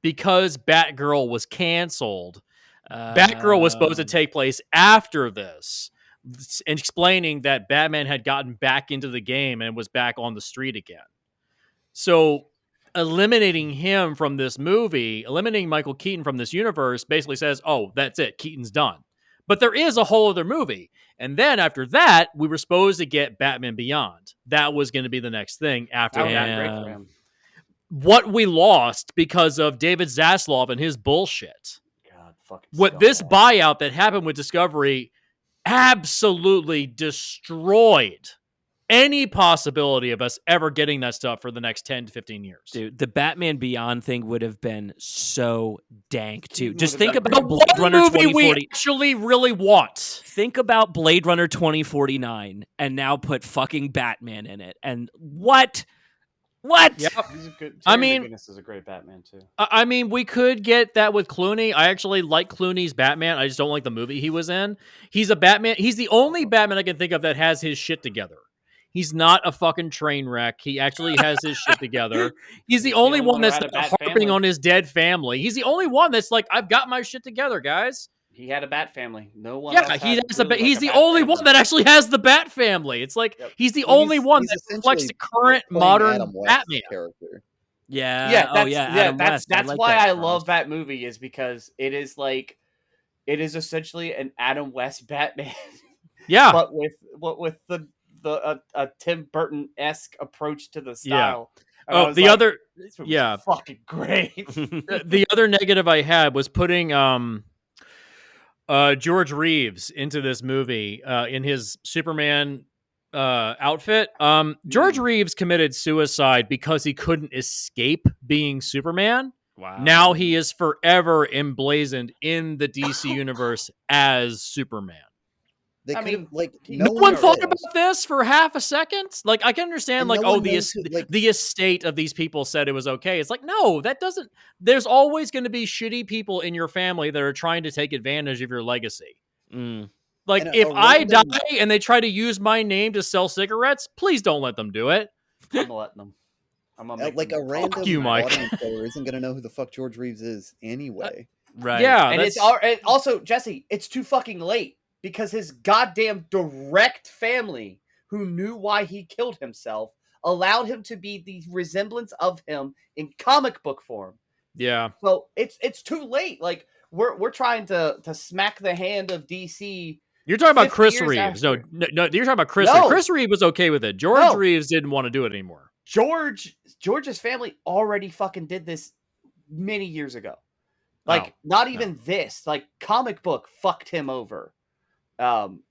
because Batgirl was canceled, Batgirl was supposed to take place after this, explaining that Batman had gotten back into the game and was back on the street again. So eliminating him from this movie, eliminating Michael Keaton from this universe, basically says, oh, that's it. Keaton's done. But there is a whole other movie. And then after that, we were supposed to get Batman Beyond. That was going to be the next thing after that. What we lost because of David Zaslav and his bullshit. This buyout that happened with Discovery absolutely destroyed any possibility of us ever getting that stuff for the next 10 to 15 years. Dude, the Batman Beyond thing would have been so dank too. Just Would have think been about great. Blade Runner movie 2040. we actually really want. Think about Blade Runner 2049 and now put fucking Batman in it. And what? Yep. He's a good. I Terry mean- McGinnis is a great Batman too. I mean, we could get that with Clooney. I actually like Clooney's Batman. I just don't like the movie he was in. He's a Batman. He's the only Batman I can think of that has his shit together. He's not a fucking train wreck. He actually has his shit together. He's the only one that's that had a Bat harping family. on his dead family. He's the only one that's like, I've got my shit together, guys. He had a Bat family. No one. Yeah, else he had has really he's like a the Bat only family. one that actually has the Bat family. It's like Yep. he's the Well, only he's- one he's that reflects the essentially current playing modern Adam West's Batman. character. Yeah. Yeah, oh that's, yeah. yeah, Adam that's West. that's like why that, I Charles. love that movie is because it is essentially an Adam West Batman, Yeah. but with the Tim Burton-esque approach to the style. And I Oh, was the like, other this movie's yeah. fucking great. the other negative I had was putting George Reeves into this movie in his Superman outfit. George Reeves committed suicide because he couldn't escape being Superman. Wow. Now he is forever emblazoned in the DC universe as Superman. They I could have mean, like No one thought about this for half a second. Like, I can understand, And like, no oh, one knows who, like- the estate of these people said it was okay. It's like, no, that doesn't. There's always going to be shitty people in your family that are trying to take advantage of your legacy. Mm. Like, And if a I random- die and they try to use my name to sell cigarettes, please don't let them do it. I'm letting them. I'm gonna make like them a random you, Mike. audience goer isn't going to know who the fuck George Reeves is anyway. Right. Yeah, And and also, Jesse, it's too fucking late because his goddamn direct family, who knew why he killed himself, allowed him to be the resemblance of him in comic book form. Yeah. So it's too late. Like we're trying to smack the hand of DC. You're talking about 50 Chris years Reeves. after. No, you're talking about Chris No. Reeves. Chris Reeves was okay with it. George No. Reeves didn't want to do it anymore. George's family already fucking did this many years ago. Like not even this. Like comic book fucked him over.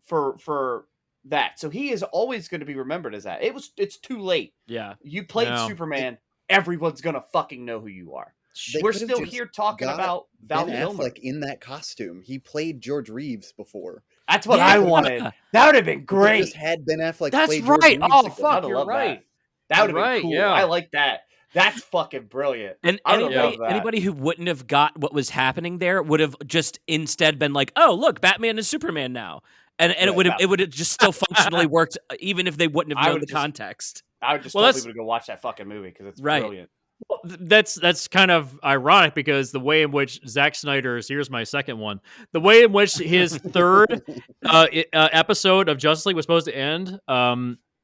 For that. So he is always going to be remembered as that. It's too late. Yeah. You played Yeah. Superman. Everyone's going to fucking know who you are. They We're could've still just here talking got about Val Ben Kilmer. Affleck in that costume. He played George Reeves before. That's what Yeah. I wanted. That would have been They great. just had Ben Affleck. That's play George right. Reeves Oh, again. fuck. I'd You're love right. That would have Right, been cool. yeah. I like that. That's fucking brilliant. And I would love that. anybody who wouldn't have got what was happening there would have just instead been like, "Oh, look, Batman is Superman now," and it would have just still functionally worked, even if they wouldn't have I known would the just- context. I would just Well, tell that's- people to go watch that fucking movie because it's Right. brilliant. Well, that's kind of ironic because the way in which Zack Snyder's, here's my second one, the way in which his third episode of Justice League was supposed to end,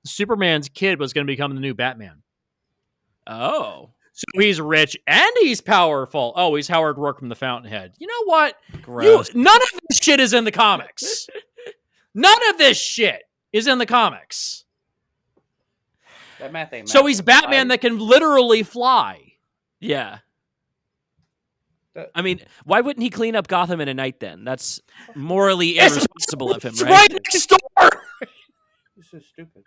Superman's kid was going to become the new Batman. Oh, So he's rich and he's powerful. Oh, he's Howard Rourke from The Fountainhead. You know what? gross. None of this shit is in the comics. None of this shit is in the comics. That math ain't So math. he's Batman that can literally fly. Yeah. That- I mean, why wouldn't he clean up Gotham in a night then? That's morally It's- irresponsible of him, It's right? right next door. This is stupid.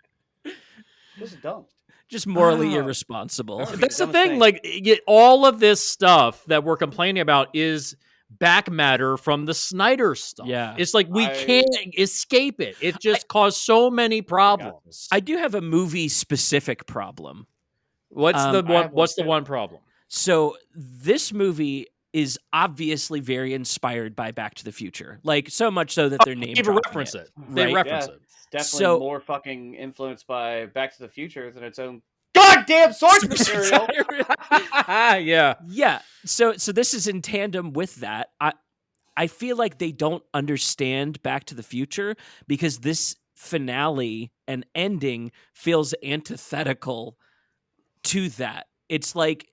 This is dumb. Just morally Oh. irresponsible. That's That's the dumbest thing. thing. Like, all of this stuff that we're complaining about is back matter from the Snyder stuff. Yeah. It's like we I- can't escape it. It just caused so many problems. I do have a movie specific problem. What's I the have one? one What's the too. one problem? So this movie is obviously very inspired by Back to the Future, like so much so that their name They reference it. They right? reference Yeah. it. It's definitely So- more fucking influenced by Back to the Future than its own goddamn source material. Yeah. Yeah. So this is in tandem with that. I feel like they don't understand Back to the Future because this finale and ending feels antithetical to that. It's like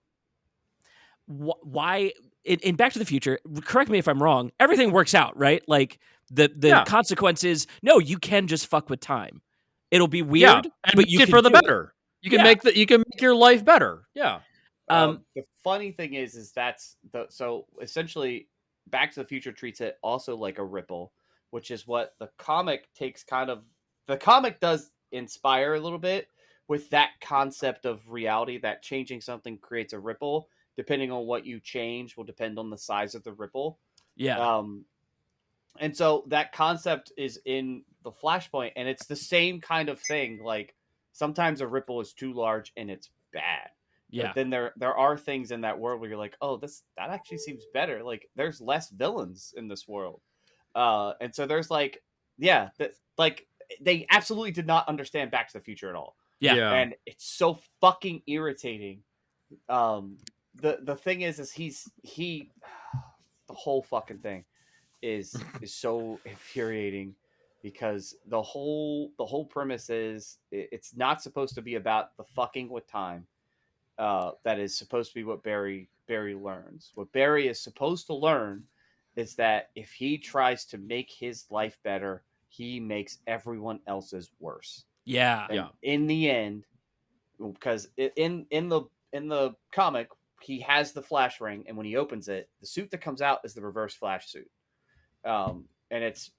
why in Back to the Future, correct me if I'm wrong, everything works out, right? Like the Yeah. consequences, no, you can just fuck with time. It'll be Yeah. weird, And but make you it can for the do it. better. You can Yeah. you can make your life better. Yeah. The funny thing is that's so essentially Back to the Future treats it also like a ripple, which is what the comic takes kind of. The comic does inspire a little bit with that concept of reality, that changing something creates a ripple. Depending on what you change will depend on the size of the ripple. Yeah. And so that concept is in the Flashpoint, and it's the same kind of thing. Like sometimes a ripple is too large and it's bad. Yeah. But then there are things in that world where you're like, oh, that actually seems better. Like there's less villains in this world. And so there's like, yeah, like they absolutely did not understand Back to the Future at all. Yeah. And it's so fucking irritating. The thing is he the whole fucking thing is so infuriating because the whole premise is it's not supposed to be about the fucking with time. That is supposed to be what Barry learns. What Barry is supposed to learn is that if he tries to make his life better, he makes everyone else's worse. Yeah. And in the end, because in the comic, he has the Flash ring, and when he opens it, the suit that comes out is the Reverse Flash suit. And it's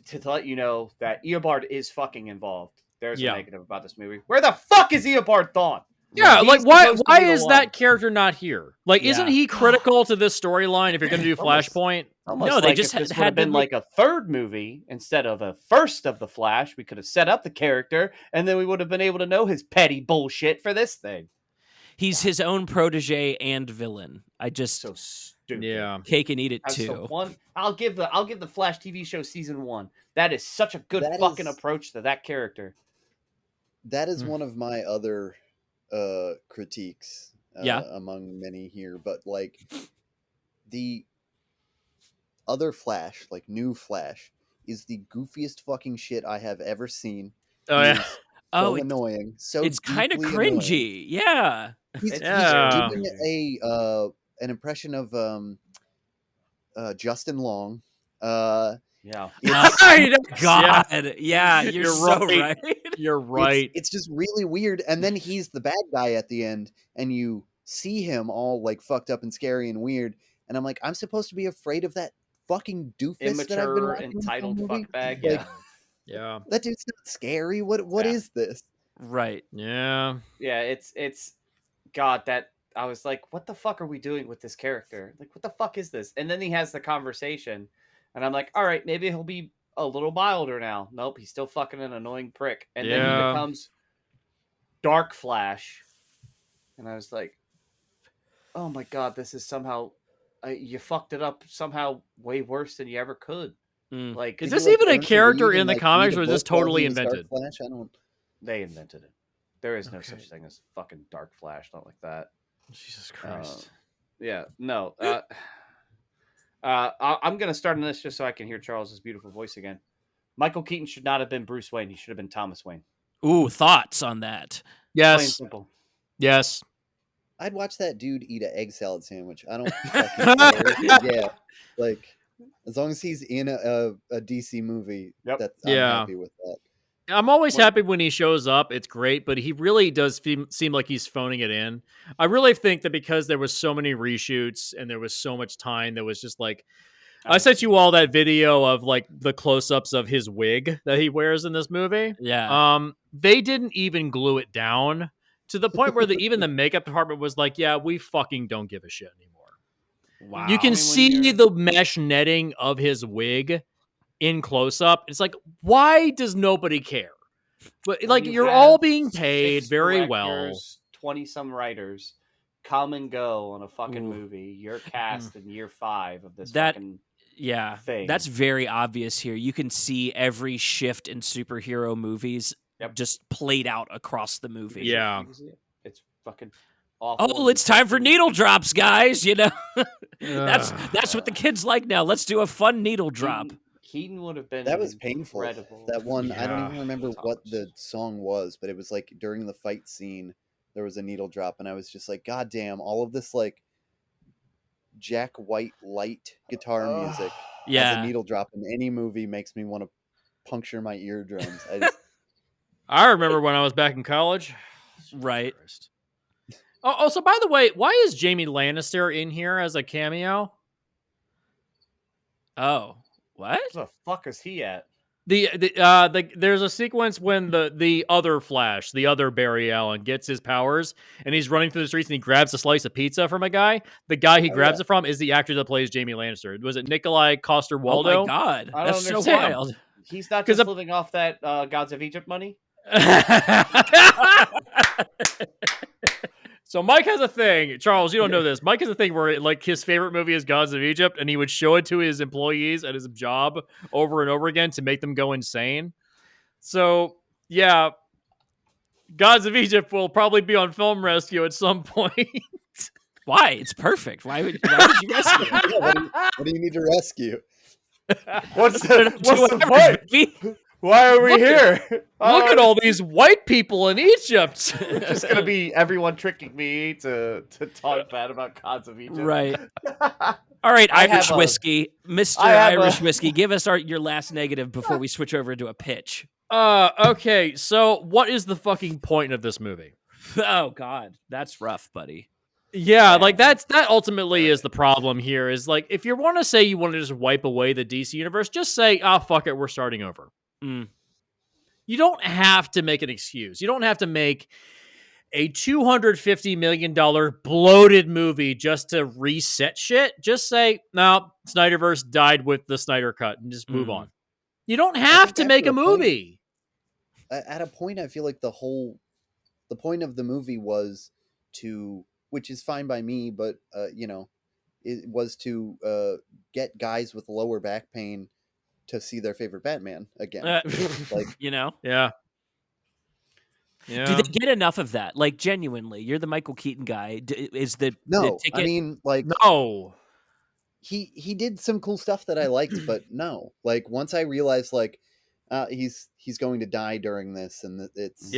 to let you know that Eobard is fucking involved. There's a negative about this movie. Where the fuck is Eobard Thawne? Yeah, like why is that character not here? Like, isn't he critical to this storyline if you're going to do Flashpoint? No, they just if this had been like a third movie instead of a first of the Flash. We could have set up the character, and then we would have been able to know his petty bullshit for this thing. He's his own protege and villain. I just so stupid. Yeah, cake and eat it too. I'll give the Flash TV show season 1. That is such a good fucking approach to that character. That is one of my other critiques among many here, but like the other Flash, like new Flash, is the goofiest fucking shit I have ever seen. Oh yeah. So annoying. So it's kind of cringy. Annoying. Yeah. He's doing an impression of Justin Long. Yeah. God. Yeah, you're so right. You're right. It's just really weird. And then he's the bad guy at the end, and you see him all like fucked up and scary and weird. And I'm like, I'm supposed to be afraid of that fucking doofus immature, that I've been watching entitled fuckbag. Like, yeah. That dude's not scary. What is this? Right. Yeah. Yeah, it's God, that I was like, what the fuck are we doing with this character? Like, what the fuck is this? And then he has the conversation, and I'm like, all right, maybe he'll be a little milder now. Nope, he's still fucking an annoying prick. And then he becomes Dark Flash. And I was like, oh my God, this is somehow you fucked it up somehow way worse than you ever could. Like, is this even a character in the comics, or is this totally invented? Flash? I don't. They invented it. There is no such thing as fucking Dark Flash. Not like that. Jesus Christ. Yeah. No. I'm gonna start on this just so I can hear Charles's beautiful voice again. Michael Keaton should not have been Bruce Wayne. He should have been Thomas Wayne. Ooh, thoughts on that? Yes. Plain simple. Yes. I'd watch that dude eat an egg salad sandwich. I don't fucking care. Yeah. Like, as long as he's in a DC movie, I'm happy with that. I'm always happy when he shows up. It's great, but he really does seem like he's phoning it in. I really think that because there was so many reshoots and there was so much time, that was just like, I sent you all that video of like the close-ups of his wig that he wears in this movie. Yeah. They didn't even glue it down to the point where even the makeup department was like, yeah, we fucking don't give a shit anymore. Wow. You can see the mesh netting of his wig in close-up. It's like, why does nobody care? But like, you're all being paid very well. 20-some writers come and go on a fucking movie. You're cast in year 5 of this fucking thing. That's very obvious here. You can see every shift in superhero movies just played out across the movie. Yeah. It's fucking awful. Oh, it's time for needle drops, guys. You know, that's what the kids like now. Let's do a fun needle drop. Keaton would have been. That was painful. Incredible. That one, I don't even remember what the song was, but it was like during the fight scene, there was a needle drop, and I was just like, God damn, all of this like Jack White light guitar music as a needle drop in any movie makes me want to puncture my eardrums. I remember when I was back in college. Right. Oh, so by the way, why is Jamie Lannister in here as a cameo? Oh, what? Where the fuck is he at? There's a sequence when the other Flash, the other Barry Allen, gets his powers and he's running through the streets and he grabs a slice of pizza from a guy. The guy he grabs it from is the actor that plays Jamie Lannister. Was it Nikolai Coster-Waldau? Oh my god, I don't that's so understand. wild. He's not just living off that Gods of Egypt money. So Mike has a thing. Charles, you don't know this. Mike has a thing where like his favorite movie is Gods of Egypt, and he would show it to his employees at his job over and over again to make them go insane. So yeah, Gods of Egypt will probably be on Film Rescue at some point. Why? It's perfect. Why would you rescue it? Yeah, what do you need to rescue? What's the point? Why are we here? Look at all these white people in Egypt. It's just gonna be everyone tricking me to talk bad about Gods of Egypt. Right. All right, Irish whiskey, Mr. Irish whiskey. Give us your last negative before we switch over to a pitch. Okay. So, what is the fucking point of this movie? Oh God, that's rough, buddy. Yeah, like that ultimately is the problem here. Is like if you want to say you want to just wipe away the DC universe, just say, fuck it, we're starting over. You don't have to make an excuse. You don't have to make a $250 million bloated movie just to reset shit. Just say, no, Snyderverse died with the Snyder Cut and just move on. You don't have to make a movie. At a point, I feel like the point of the movie was to, which is fine by me, but, it was to get guys with lower back pain to see their favorite Batman again. Yeah. Do they get enough of that? Like, genuinely, you're the Michael Keaton guy. Is the ticket? I mean, like, no. He did some cool stuff that I liked, but no. Like, once I realized, like, he's going to die during this, and it's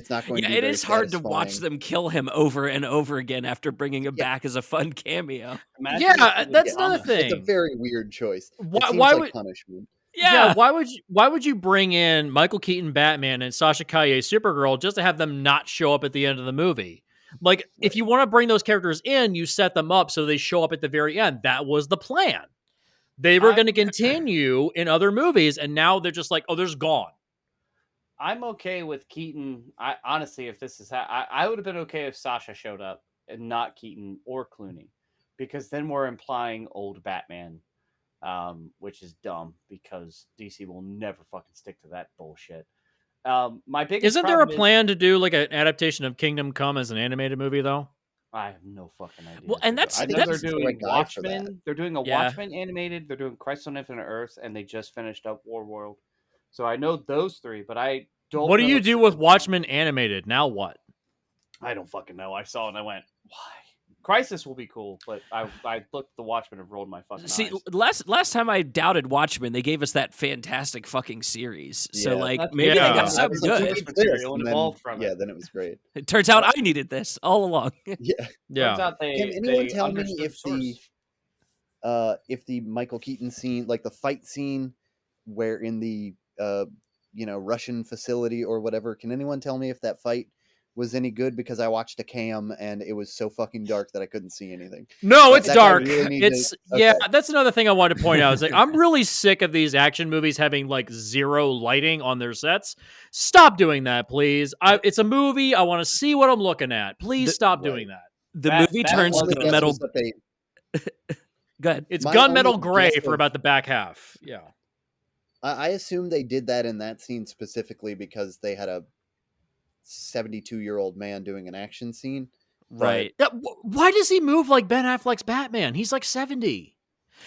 not going to be it is hard satisfying. to watch them kill him over and over again after bringing him back as a fun cameo. That's another thing. It's a very weird choice. Why would punishment? Yeah, why would you bring in Michael Keaton Batman and Sasha Calle Supergirl just to have them not show up at the end of the movie? Like, if you want to bring those characters in, you set them up so they show up at the very end. That was the plan. They were going to continue in other movies, and now they're just like, they're gone. I'm okay with Keaton. Honestly, if this is I would have been okay if Sasha showed up and not Keaton or Clooney, because then we're implying old Batman. Which is dumb because DC will never fucking stick to that bullshit. My biggest isn't there a plan to do like an adaptation of Kingdom Come as an animated movie though? I have no fucking idea. Well, and they're doing Watchmen. They're doing a Watchmen animated. They're doing Crisis on Infinite Earth, and they just finished up Warworld. So I know those three, but I don't. What do you do with Watchmen animated? Now what? I don't fucking know. I saw it and I went, why? Crisis will be cool, but I looked at the Watchmen and rolled my fucking eyes. Last time I doubted Watchmen, they gave us that fantastic fucking series. Yeah, so like maybe they got something good. Then it was great. It turns out I needed this all along. Yeah. Turns out Can anyone tell me if the Michael Keaton scene, like the fight scene, where in the Russian facility or whatever, can anyone tell me if that fight was any good? Because I watched a cam and it was so fucking dark that I couldn't see anything. No, it's dark. That's another thing I wanted to point out. Is like I'm really sick of these action movies having like zero lighting on their sets. Stop doing that, please. It's a movie. I want to see what I'm looking at. Please stop doing that. The movie turns to the metal. Go ahead. It's gunmetal gray for about the back half. Yeah. I assume they did that in that scene specifically because they had a 72-year-old man doing an action scene. Right. Why does he move like Ben Affleck's Batman? He's like 70.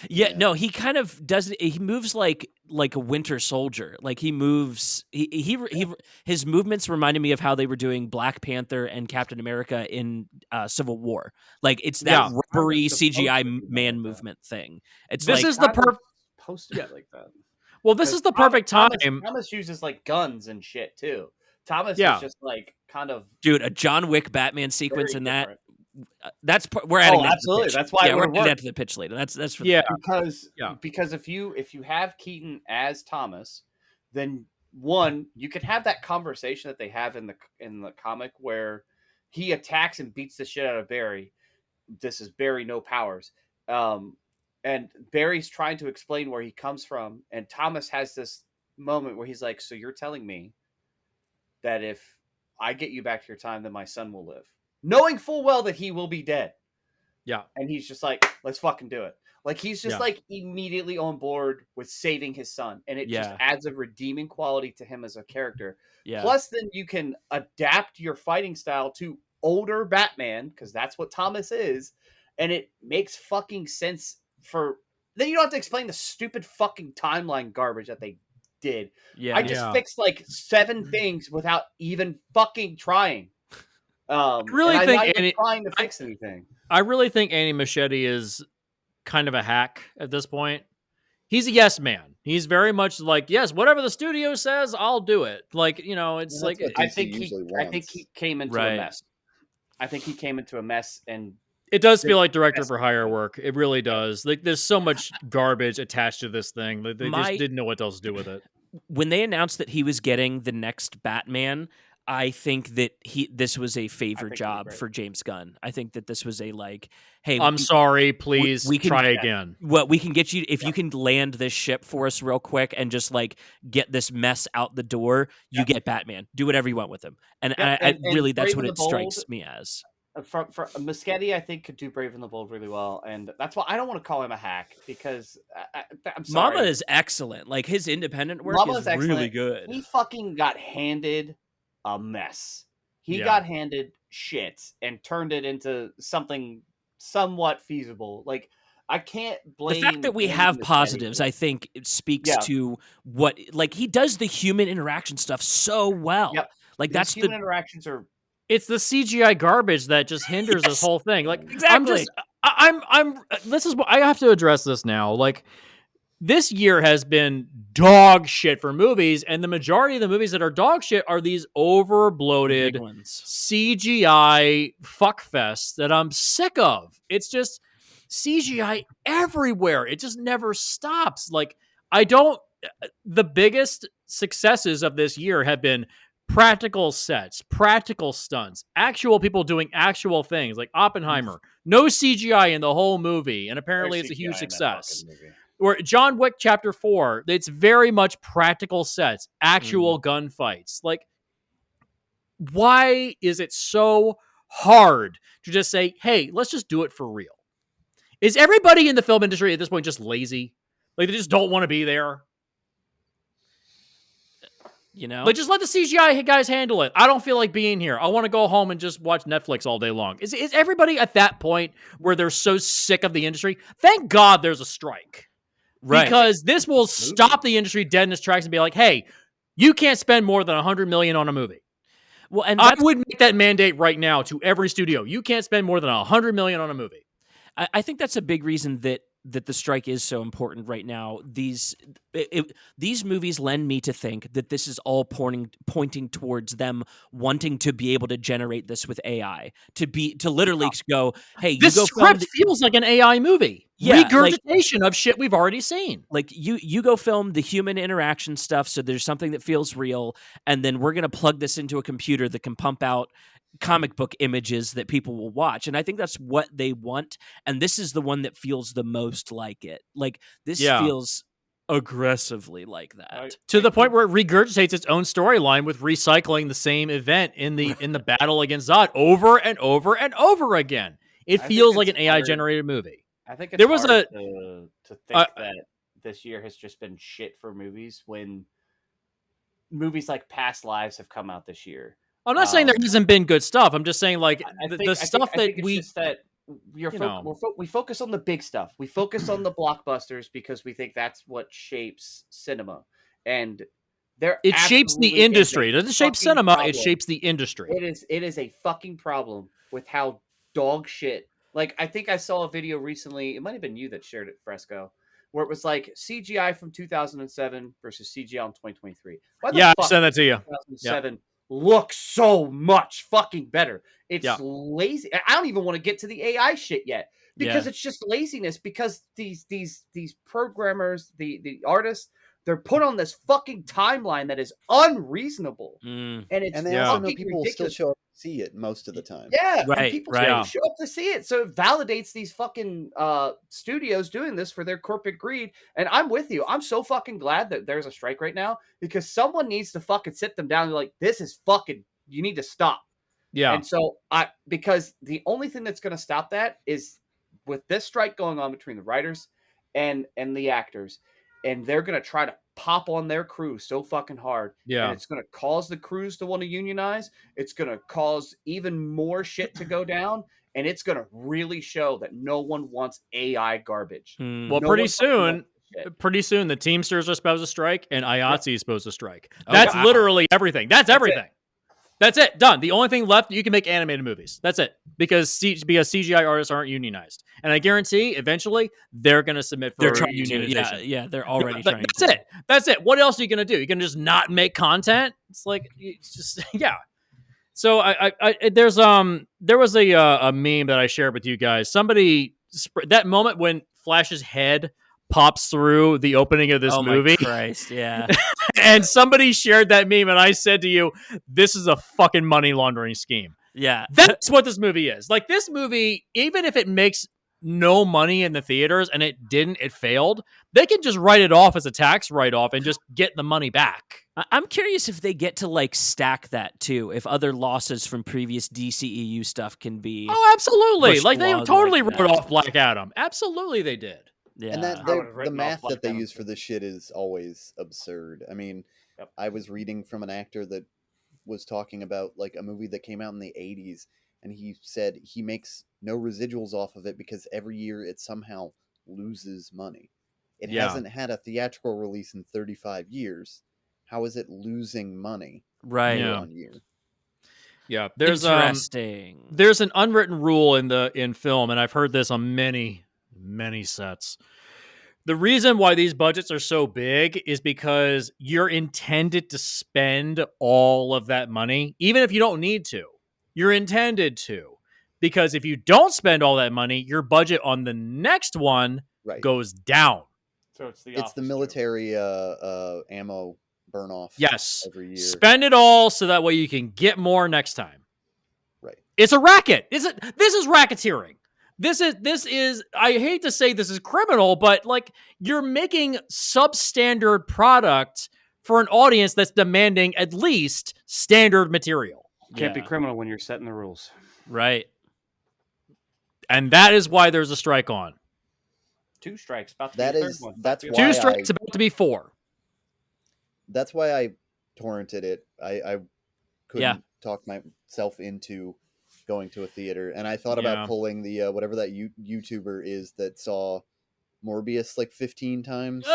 Yeah, no, he kind of does. He moves like a Winter Soldier. Like he moves. His movements reminded me of how they were doing Black Panther and Captain America in Civil War. Like it's that rubbery CGI man movement thing. This is the perfect posted like that. Well, this is the perfect time. Thomas uses like guns and shit too. Thomas is just like kind of a John Wick Batman sequence in that. We're adding that absolutely. To the pitch. That's why we're adding that to the pitch later. That's for because if you have Keaton as Thomas, then one, you can have that conversation that they have in the comic where he attacks and beats the shit out of Barry. This is Barry, no powers. And Barry's trying to explain where he comes from, and Thomas has this moment where he's like, so you're telling me that if I get you back to your time, then my son will live, knowing full well that he will be dead. Yeah. And he's just like, let's fucking do it. Like, he's just like immediately on board with saving his son. And it just adds a redeeming quality to him as a character. Yeah. Plus, then you can adapt your fighting style to older Batman, because that's what Thomas is. And it makes fucking sense for... Then you don't have to explain the stupid fucking timeline garbage that they did. Yeah. I just fixed like 7 things without even fucking trying. I really and think I'm not even trying to fix anything. I really think Andy Muschietti is kind of a hack at this point. He's a yes man. He's very much like, yes, whatever the studio says, I'll do it. Like, you know, it's like what I DC think usually he came into a mess. I think he came into a mess, and it does feel like director for hire work. It really does. Like, there's so much garbage attached to this thing. They just didn't know what else to do with it. When they announced that he was getting the next Batman, I think that this was a favor job for James Gunn. I think that this was a like, hey, I'm sorry, please we can try again. Well, we can get you if you can land this ship for us real quick and just like get this mess out the door. You get Batman. Do whatever you want with him. And I really, that's what it strikes me as. For Muschietti, I think could do Brave and the Bold really well, and that's why I don't want to call him a hack, because I'm sorry. Mama is excellent. Like, his independent work is really good. He fucking got handed a mess. He got handed shit and turned it into something somewhat feasible. Like, I can't blame the fact that we have positives. I think it speaks to what, like, he does the human interaction stuff so well. Yep. Like, that's human interactions are. It's the CGI garbage that just hinders this whole thing. Like, exactly. This is what I have to address this now. Like, this year has been dog shit for movies, and the majority of the movies that are dog shit are these over-bloated CGI fuckfests that I'm sick of. It's just CGI everywhere. It just never stops. Like, the biggest successes of this year have been practical sets, practical stunts, actual people doing actual things, like Oppenheimer. No CGI in the whole movie, and apparently it's a huge success. Or John Wick Chapter 4, it's very much practical sets, actual gunfights. Like, why is it so hard to just say, hey, let's just do it for real? Is everybody in the film industry at this point just lazy? Like, they just don't want to be there? You know, like, just let the CGI guys handle it. I don't feel like being here. I want to go home and just watch Netflix all day long. Is everybody at that point where they're so sick of the industry? Thank God there's a strike. Right. Because this will stop the industry dead in its tracks and be like, hey, you can't spend more than $100 million on a movie. Well, and I would make that mandate right now to every studio. You can't spend more than $100 million on a movie. I think that's a big reason that the strike is so important right now. These movies lend me to think that this is all pointing towards them wanting to be able to generate this with AI, to literally go, hey, this script feels like an AI movie. Yeah, regurgitation of shit we've already seen. Like, you go film the human interaction stuff, so there's something that feels real, and then we're gonna plug this into a computer that can pump out comic book images that people will watch. And I think that's what they want, and this is the one that feels the most like it. Like, this feels aggressively like that, to the point where it regurgitates its own storyline with recycling the same event in the battle against Zod over and over and over again. It feels like an AI generated movie. I think it's hard to think that this year has just been shit for movies when movies like Past Lives have come out this year. I'm not saying there hasn't been good stuff. I'm just saying, like, the stuff that we focus on the big stuff. We focus on the blockbusters because we think that's what shapes cinema, and it shapes the industry. It doesn't shape cinema. Problem. It shapes the industry. It is a fucking problem with how dog shit. Like, I think I saw a video recently. It might have been you that shared it, Fresco, where it was like CGI from 2007 versus CGI in 2023. I sent that to you. 2007. Looks so much fucking better. It's lazy. I don't even want to get to the AI shit yet because it's just laziness. Because these programmers, the artists, they're put on this fucking timeline that is unreasonable, and they also know people will still show up see it most of the time. Yeah, and Right, people right. still show up to see it, so it validates these fucking studios doing this for their corporate greed. And I'm with you. I'm so fucking glad that there's a strike right now, because someone needs to fucking sit them down and be like, this is fucking, you need to stop. Yeah. And so because the only thing that's going to stop that is with this strike going on between the writers and the actors, and they're going to try to pop on their crews so fucking hard. Yeah. And it's going to cause the crews to want to unionize. It's going to cause even more shit to go down. And it's going to really show that no one wants AI garbage. Well, No pretty one fucking soon, wants this shit. the Teamsters are supposed to strike and IATSE is supposed to strike. Oh, That's wow. literally everything. That's everything. it. That's it. Done. The only thing left, you can make animated movies. That's it. Because CGI artists aren't unionized. And I guarantee eventually they're going to submit for They're trying to, unionization. yeah, they're already trying That's to. it. That's it. What else are you going to do? You're going to just not make content? It's like, it's just, yeah. So there was a meme that I shared with you guys. Somebody, that moment when Flash's head pops through the opening of this movie. My Christ, yeah. And somebody shared that meme, and I said to you, this is a fucking money laundering scheme. Yeah. That's what this movie is. Like, this movie, even if it makes no money in the theaters, and it failed, they can just write it off as a tax write-off and just get the money back. I'm curious if they get to like stack that too, if other losses from previous DCEU stuff can be. Oh, absolutely. Like, they along totally like wrote that. off Black Adam. Absolutely, they did. Yeah. And I would've the written math off that they Black use Adam. for this shit is always absurd. I mean, Yep. I was reading from an actor that was talking about like a movie that came out in the 80s, and he said he makes no residuals off of it because every year it somehow loses money. It Yeah. hasn't had a theatrical release in 35 years. How is it losing money Right. year Yeah. on year? Yeah. There's interesting. there's an unwritten rule in film, and I've heard this on many sets. The reason why these budgets are so big is because you're intended to spend all of that money, even if you don't need to. You're intended to. Because if you don't spend all that money, your budget on the next one Right. goes down. So it's the It's Office the joke. military ammo burn off. Yes. Every year. Spend it all so that way you can get more next time. Right. It's a racket. This is racketeering. This is I hate to say this is criminal, but like, you're making substandard product for an audience that's demanding at least standard material. Can't be Yeah. criminal when you're setting the rules. Right. And that is why there's a strike on. 2 strikes. About to That be a third is- one. that's About to be why Two strikes, about to be 4. That's why I torrented it. I couldn't Yeah. talk myself into going to a theater, and I thought Yeah. about pulling the whatever that YouTuber is that saw Morbius like 15 times.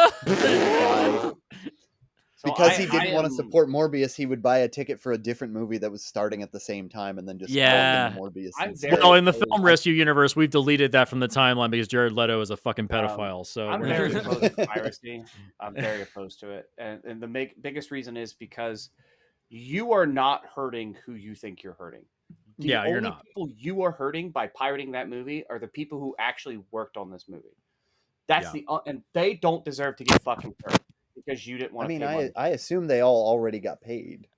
So Because I- he didn't I want to am- support Morbius, he would buy a ticket for a different movie that was starting at the same time, and then just Yeah. walk into Morbius. I'm instead. very- Well, in the opposed- film rescue universe, we've deleted that from the timeline because Jared Leto is a fucking pedophile. So I'm we're very not- opposed to piracy. I'm very opposed to it, and the biggest reason is because you are not hurting who you think you're hurting. The Yeah, you're only not. people you are hurting by pirating that movie are the people who actually worked on this movie. That's and they don't deserve to get fucking hurt because you didn't want I to mean, pay money. I assume they all already got paid.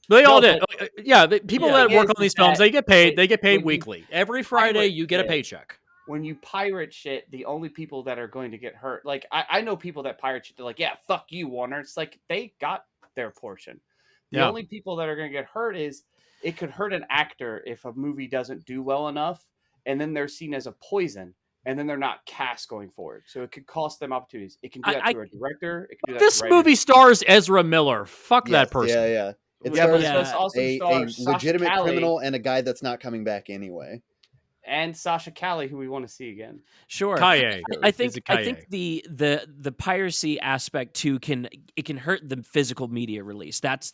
They all No, did. Yeah, the people Yeah, that work is on these that films, they get paid. it- They get paid when you weekly. Every Friday, pirate you get a shit- paycheck. When you pirate shit, the only people that are going to get hurt, like I know people that pirate shit, they're like, yeah, fuck you, Warner. It's like they got their portion. The Yeah. only people that are going to get hurt is it could hurt an actor if a movie doesn't do well enough, and then they're seen as a poison, and then they're not cast going forward. So it could cost them opportunities. It can do that to a director. It can do that This to writers. movie stars Ezra Miller. Fuck Yes, that person. Yeah. It Yeah, but stars it's also a stars Sasha legitimate Calle criminal and a guy that's not coming back anyway. and Sasha Calle, who we want to see again. Sure. Kaye. I Is think it I Kaye? think the piracy aspect too can hurt the physical media release. That's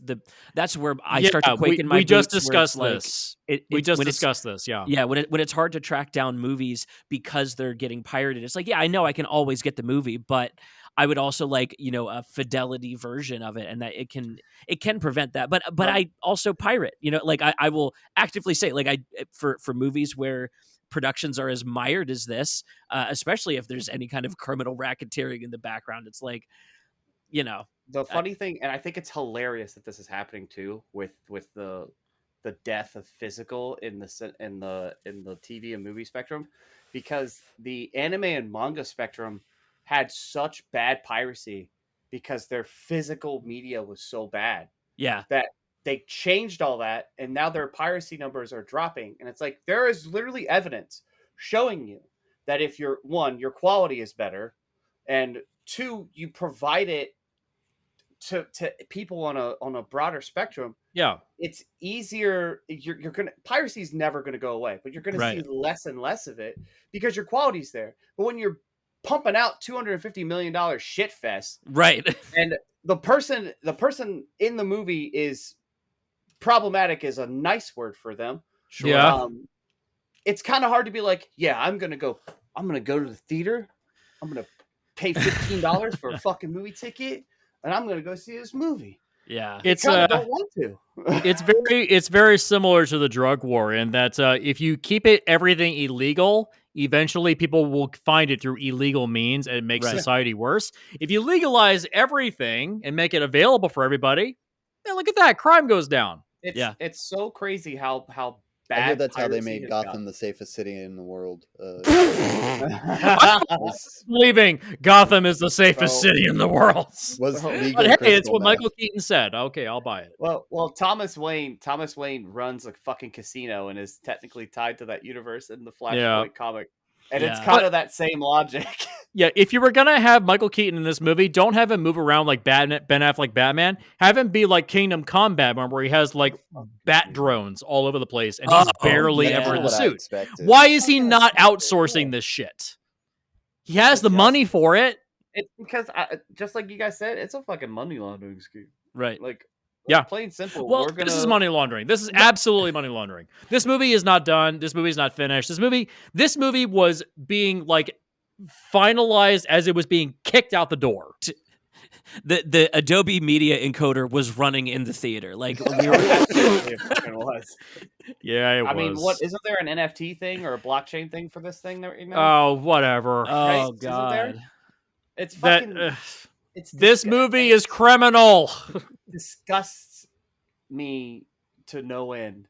where I start to quake in my we just boots where it's discussed like, this. It, We it- just when it's- discussed this. Yeah. Yeah, when it's hard to track down movies because they're getting pirated, it's like, yeah, I know I can always get the movie, but I would also like, a fidelity version of it, and that it can prevent that. But I also pirate, like I will actively say, like for movies where productions are as mired as this, especially if there's any kind of criminal racketeering in the background, it's like, The funny thing, and I think it's hilarious that this is happening too with the the death of physical in the TV and movie spectrum, because the anime and manga spectrum had such bad piracy because their physical media was so bad Yeah. that they changed all that, and now their piracy numbers are dropping. And it's like, there is literally evidence showing you that if you're one, your quality is better, and two, you provide it to people on a broader spectrum. Yeah. It's easier. You're gonna piracy is never gonna go away, but you're gonna see less and less of it because your quality's there. But when you're pumping out $250 million shit fest, Right. and the person in the movie is problematic, is a nice word for them. Sure. Yeah. It's kind of hard to be like, yeah, I'm gonna go to the theater. I'm gonna pay $15 for a fucking movie ticket, and I'm gonna go see this movie. Yeah, it's don't want to. it's very similar to the drug war in that if you keep everything illegal, eventually people will find it through illegal means, and it makes society worse. If you legalize everything and make it available for everybody, yeah, look at that, crime goes down. It's so crazy how bad. I hear that's how they made Gotham the safest city in the world. I'm believing Gotham is the safest city in the world. Was but hey, it's what Michael Keaton said. Okay, I'll buy it. Well, Thomas Wayne runs a fucking casino and is technically tied to that universe in the Flashpoint comic. And it's kind of that same logic. Yeah, if you were going to have Michael Keaton in this movie, don't have him move around like Ben Affleck Batman. Have him be like Kingdom Come Batman, where he has like bat drones all over the place, and he's barely ever in the suit. Why is he not outsourcing this shit? He has the money for it. It's because, just like you guys said, it's a fucking money laundering scheme. Right. Like, yeah, plain simple. Well, this is money laundering. This is absolutely money laundering. This movie is not done. This movie is not finished. This movie was being like finalized as it was being kicked out the door. The Adobe Media Encoder was running in the theater. Like we were. It was. Yeah, it was. I mean, what isn't there an NFT thing or a blockchain thing for this thing? That, Oh, whatever. Oh God. It's fucking. This movie is criminal. Disgusts me to no end.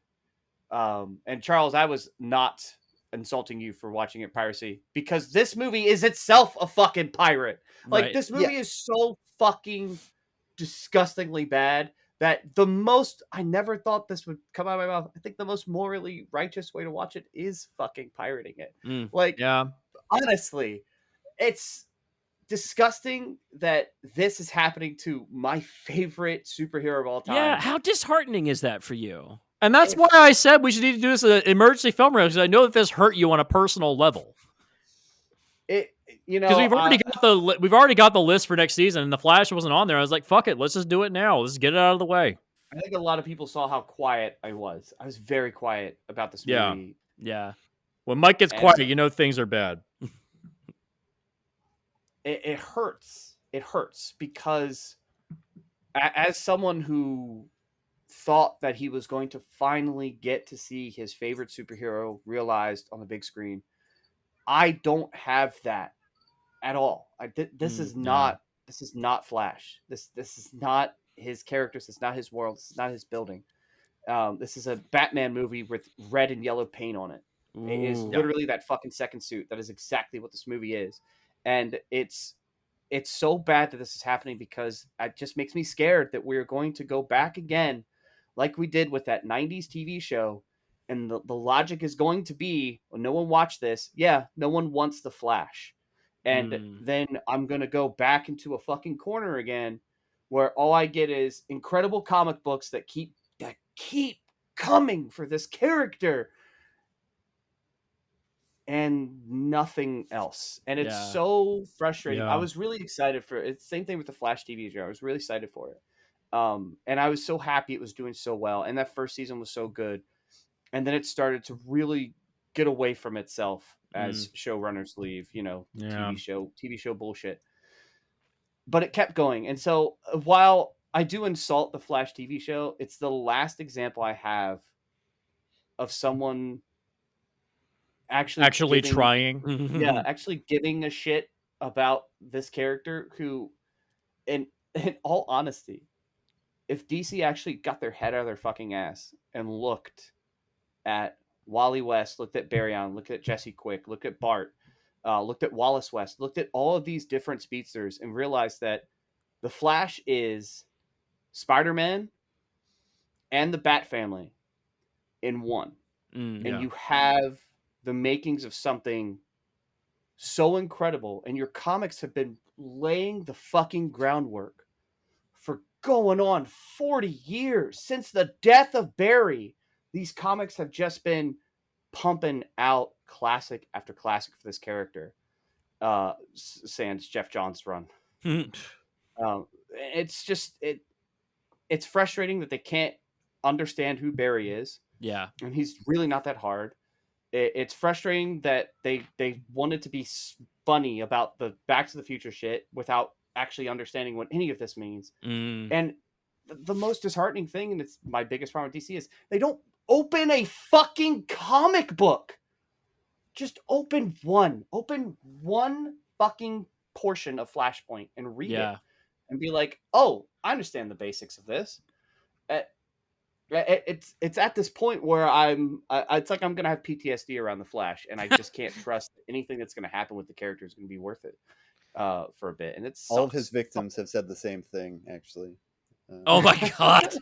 And Charles, I was not insulting you for watching it piracy, because this movie is itself a fucking pirate. Like, this movie is so fucking disgustingly bad that I never thought this would come out of my mouth. I think the most morally righteous way to watch it is fucking pirating it. Honestly, it's disgusting that this is happening to my favorite superhero of all time. Yeah, how disheartening is that for you? And that's why I said we should need to do this as an emergency film reel, because I know that this hurt you on a personal level. Because we've already got the list for next season, and The Flash wasn't on there. I was like, fuck it, let's just do it now. Let's get it out of the way. I think a lot of people saw how quiet I was. I was very quiet about this movie. Yeah. When Mike gets quiet, you know things are bad. It hurts. It hurts because as someone who thought that he was going to finally get to see his favorite superhero realized on the big screen, I don't have that at all. This is not Flash. This is not his characters. This is not his world. This is not his building. This is a Batman movie with red and yellow paint on it. It is literally that fucking second suit. That is exactly what this movie is. And it's so bad that this is happening, because it just makes me scared that we're going to go back again like we did with that 90s TV show. And the logic is going to be, well, no one watched this. Yeah, no one wants the Flash. And then I'm going to go back into a fucking corner again where all I get is incredible comic books that keep coming for this character and nothing else. And it's so frustrating. I was really excited for it. Same thing with the Flash TV show. I was really excited for it. And I was so happy it was doing so well. And that first season was so good. And then it started to really get away from itself as showrunners leave, TV show bullshit. But it kept going. And so while I do insult the Flash TV show, it's the last example I have of someone actually trying. Actually giving a shit about this character who, in all honesty, if DC actually got their head out of their fucking ass and looked at Wally West, looked at Barry Allen, looked at Jesse Quick, looked at Bart, looked at Wallace West, looked at all of these different speedsters and realized that the Flash is Spider-Man and the Bat Family in one. And you have the makings of something so incredible, and your comics have been laying the fucking groundwork for going on 40 years. Since the death of Barry, these comics have just been pumping out classic after classic for this character. Sans Jeff Johns' run. It's just it's frustrating that they can't understand who Barry is. Yeah. And he's really not that hard. It's frustrating that they wanted to be funny about the Back to the Future shit without actually understanding what any of this means. And the most disheartening thing, and it's my biggest problem with DC, is they don't open a fucking comic book. Just open one fucking portion of Flashpoint and read it and be like, oh, I understand the basics of this. It's at this point where it's like I'm gonna have PTSD around the Flash, and I just can't trust anything that's gonna happen with the character is gonna be worth it for a bit. And it's all of his victims have said the same thing, actually. Oh my god!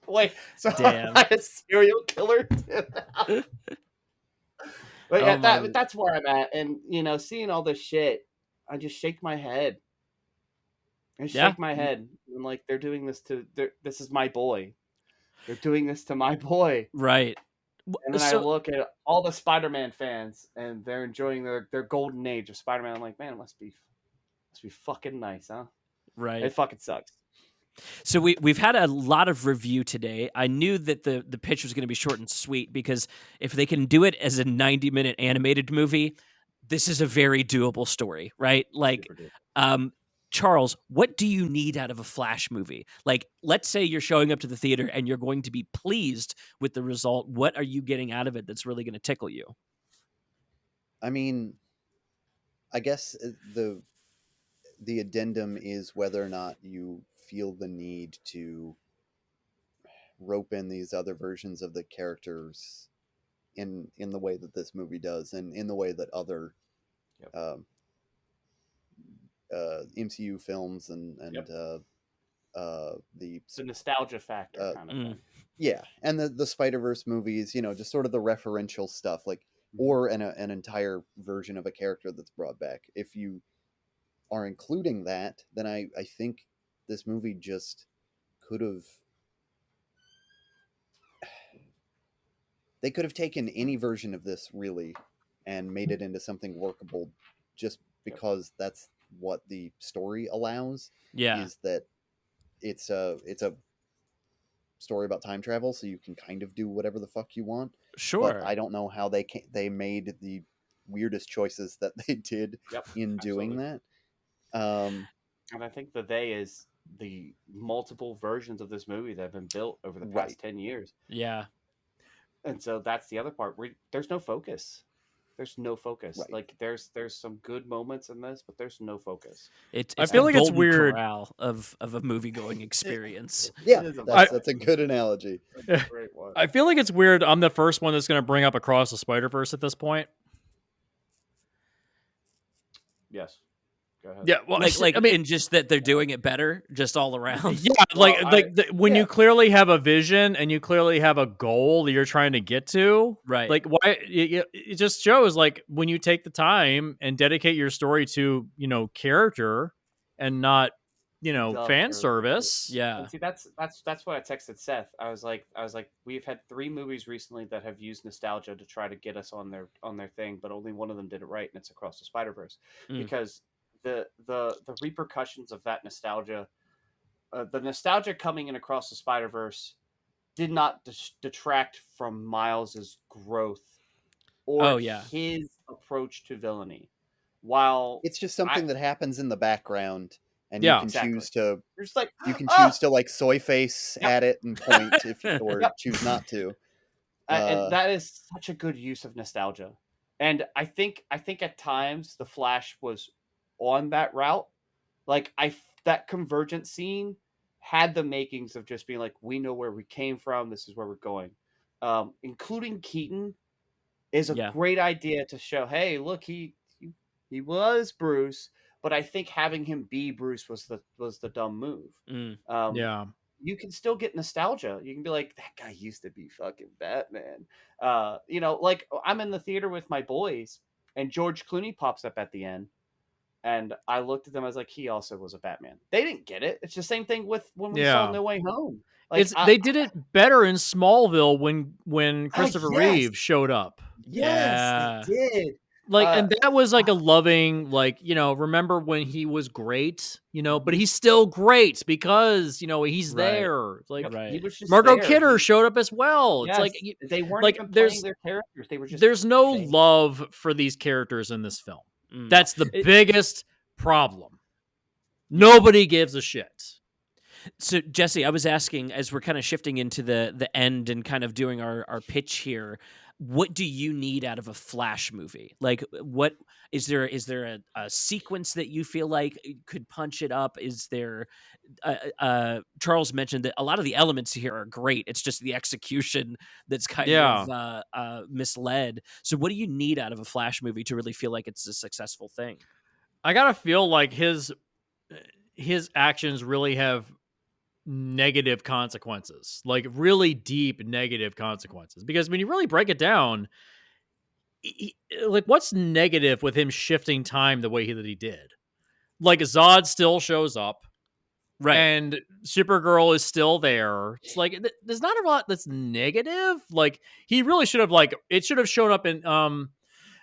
Wait, so damn, I'm a serial killer. But yeah, that's where I'm at, and seeing all this shit, I just shake my head. I shake my head. I'm like, they're doing this this is my boy. They're doing this to my boy. Right. And then I look at all the Spider-Man fans, and they're enjoying their golden age of Spider-Man. I'm like, man, it must be fucking nice, huh? Right. It fucking sucks. So we've had a lot of review today. I knew that the pitch was going to be short and sweet, because if they can do it as a 90-minute animated movie, this is a very doable story, right? Like, Charles, what do you need out of a Flash movie? Like, let's say you're showing up to the theater and you're going to be pleased with the result. What are you getting out of it that's really going to tickle you? I mean, I guess the addendum is whether or not you feel the need to rope in these other versions of the characters in the way that this movie does, and in the way that other MCU films and the nostalgia factor kind of thing. Yeah, and the Spider-Verse movies, just sort of the referential stuff, like, or an entire version of a character that's brought back. If you are including that, then I think this movie just could have... They could have taken any version of this, really, and made it into something workable, just because that's what the story allows. Is that it's a story about time travel, so you can kind of do whatever the fuck you want. Sure. But I don't know how they made the weirdest choices that they did in doing that. And I think the they is the multiple versions of this movie that have been built over the past 10 years. Yeah. And so that's the other part. There's no focus. There's no focus. Right. Like there's some good moments in this, but there's no focus. I feel like it's weird of a movie going experience. Yeah, that's a good analogy. That's a great one. I feel like it's weird. I'm the first one that's going to bring up Across the Spider-Verse at this point. Yes. Go ahead. Yeah, well, like I mean, in just that they're doing it better, just all around. Yeah, when you clearly have a vision and you clearly have a goal that you're trying to get to, right? Like, why it just shows, like, when you take the time and dedicate your story to character and not fan service. Yeah. And see, that's what I texted Seth. I was like, we've had 3 movies recently that have used nostalgia to try to get us on their thing, but only one of them did it right, and it's Across the Spider-Verse, because the repercussions of that nostalgia, the nostalgia coming in Across the Spider-Verse, did not detract from Miles's growth or his approach to villainy. While it's just something that happens in the background. And you can choose to you can choose to like soy face at it and point or choose not to. And that is such a good use of nostalgia. And I think at times the Flash was on that route. Like that convergent scene had the makings of just being like, we know where we came from. This is where we're going. Including Keaton is a great idea to show, hey, look, he was Bruce, but I think having him be Bruce was the dumb move. You can still get nostalgia. You can be like, that guy used to be fucking Batman. Like I'm in the theater with my boys, and George Clooney pops up at the end, and I looked at them. I was like, he also was a Batman. They didn't get it. It's the same thing with when we saw No Way Home. Like they did it better in Smallville when Christopher Reeve showed up. Yes, they did. Like, and that was like a loving, like, remember when he was great, but he's still great because, he's there. Like, he was just Margot there. Kidder showed up as well. Yes, it's like, they weren't even playing their characters. They were just there's no love for these characters in this film. That's the biggest problem. Nobody gives a shit. So, Jesse, I was asking, as we're kind of shifting into the end and kind of doing our pitch here, what do you need out of a Flash movie? Like, what is there a sequence that you feel like could punch it up? Is there Charles mentioned that a lot of the elements here are great. It's just the execution that's kind of misled. So what do you need out of a Flash movie to really feel like it's a successful thing? I gotta feel like his actions really have negative consequences, like really deep negative consequences. Because when you really break it down, like what's negative with him shifting time the way that he did? Like Zod still shows up, right? And Supergirl is still there. It's like there's not a lot that's negative. Like he really should have it should have shown up in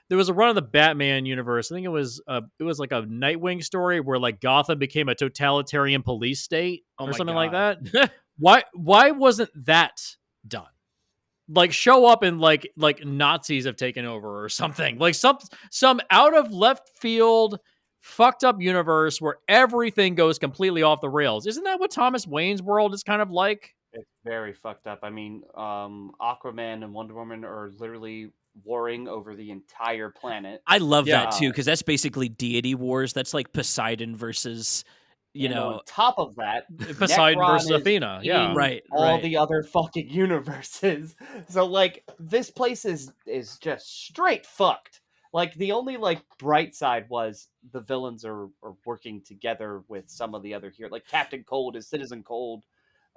there was a run of the Batman universe. I think it was like a Nightwing story where like Gotham became a totalitarian police state or something like that. Why wasn't that done? Like show up and like Nazis have taken over or something. Like some out of left field fucked up universe where everything goes completely off the rails. Isn't that what Thomas Wayne's world is kind of like? It's very fucked up. I mean, Aquaman and Wonder Woman are literally warring over the entire planet. I love that too, because that's basically deity wars. That's like Poseidon versus, on top of that, Poseidon versus Athena. Yeah, right. All the other fucking universes. So like this place is just straight fucked. Like the only like bright side was the villains are working together with some of the other here. Like Captain Cold is Citizen Cold.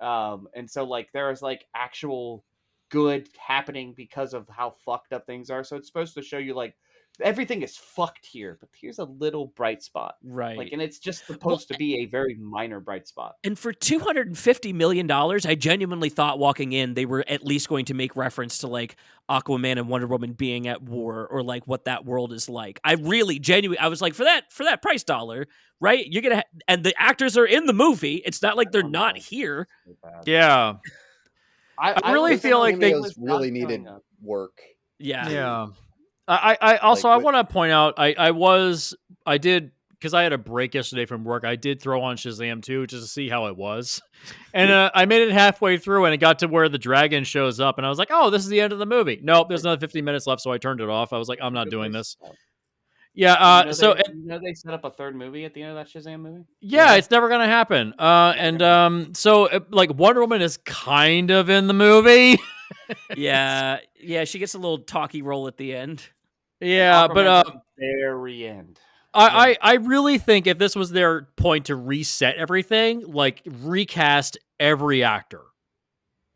And so like there is like actual good happening because of how fucked up things are. So it's supposed to show you like everything is fucked here, but here's a little bright spot, right? Like, and it's just supposed to be a very minor bright spot. And for $250 million, I genuinely thought walking in they were at least going to make reference to like Aquaman and Wonder Woman being at war or like what that world is like. I really genuinely, I was like, for that price dollar, right? You're gonna and the actors are in the movie. It's not like they're not here. Yeah. I really feel like they really needed work. Yeah. I also I want to point out I did because I had a break yesterday from work. I did throw on Shazam 2 just to see how it was, and I made it halfway through and it got to where the dragon shows up, and I was like, oh, this is the end of the movie. Nope, there's another 15 minutes left, so I turned it off. I was like, I'm not doing this. Yeah. So they set up a third movie at the end of that Shazam movie. Yeah, it's never gonna happen. So like Wonder Woman is kind of in the movie. yeah, she gets a little talky role at the end. Yeah, Aquaman's but at the very end. I really think if this was their point to reset everything, like recast every actor.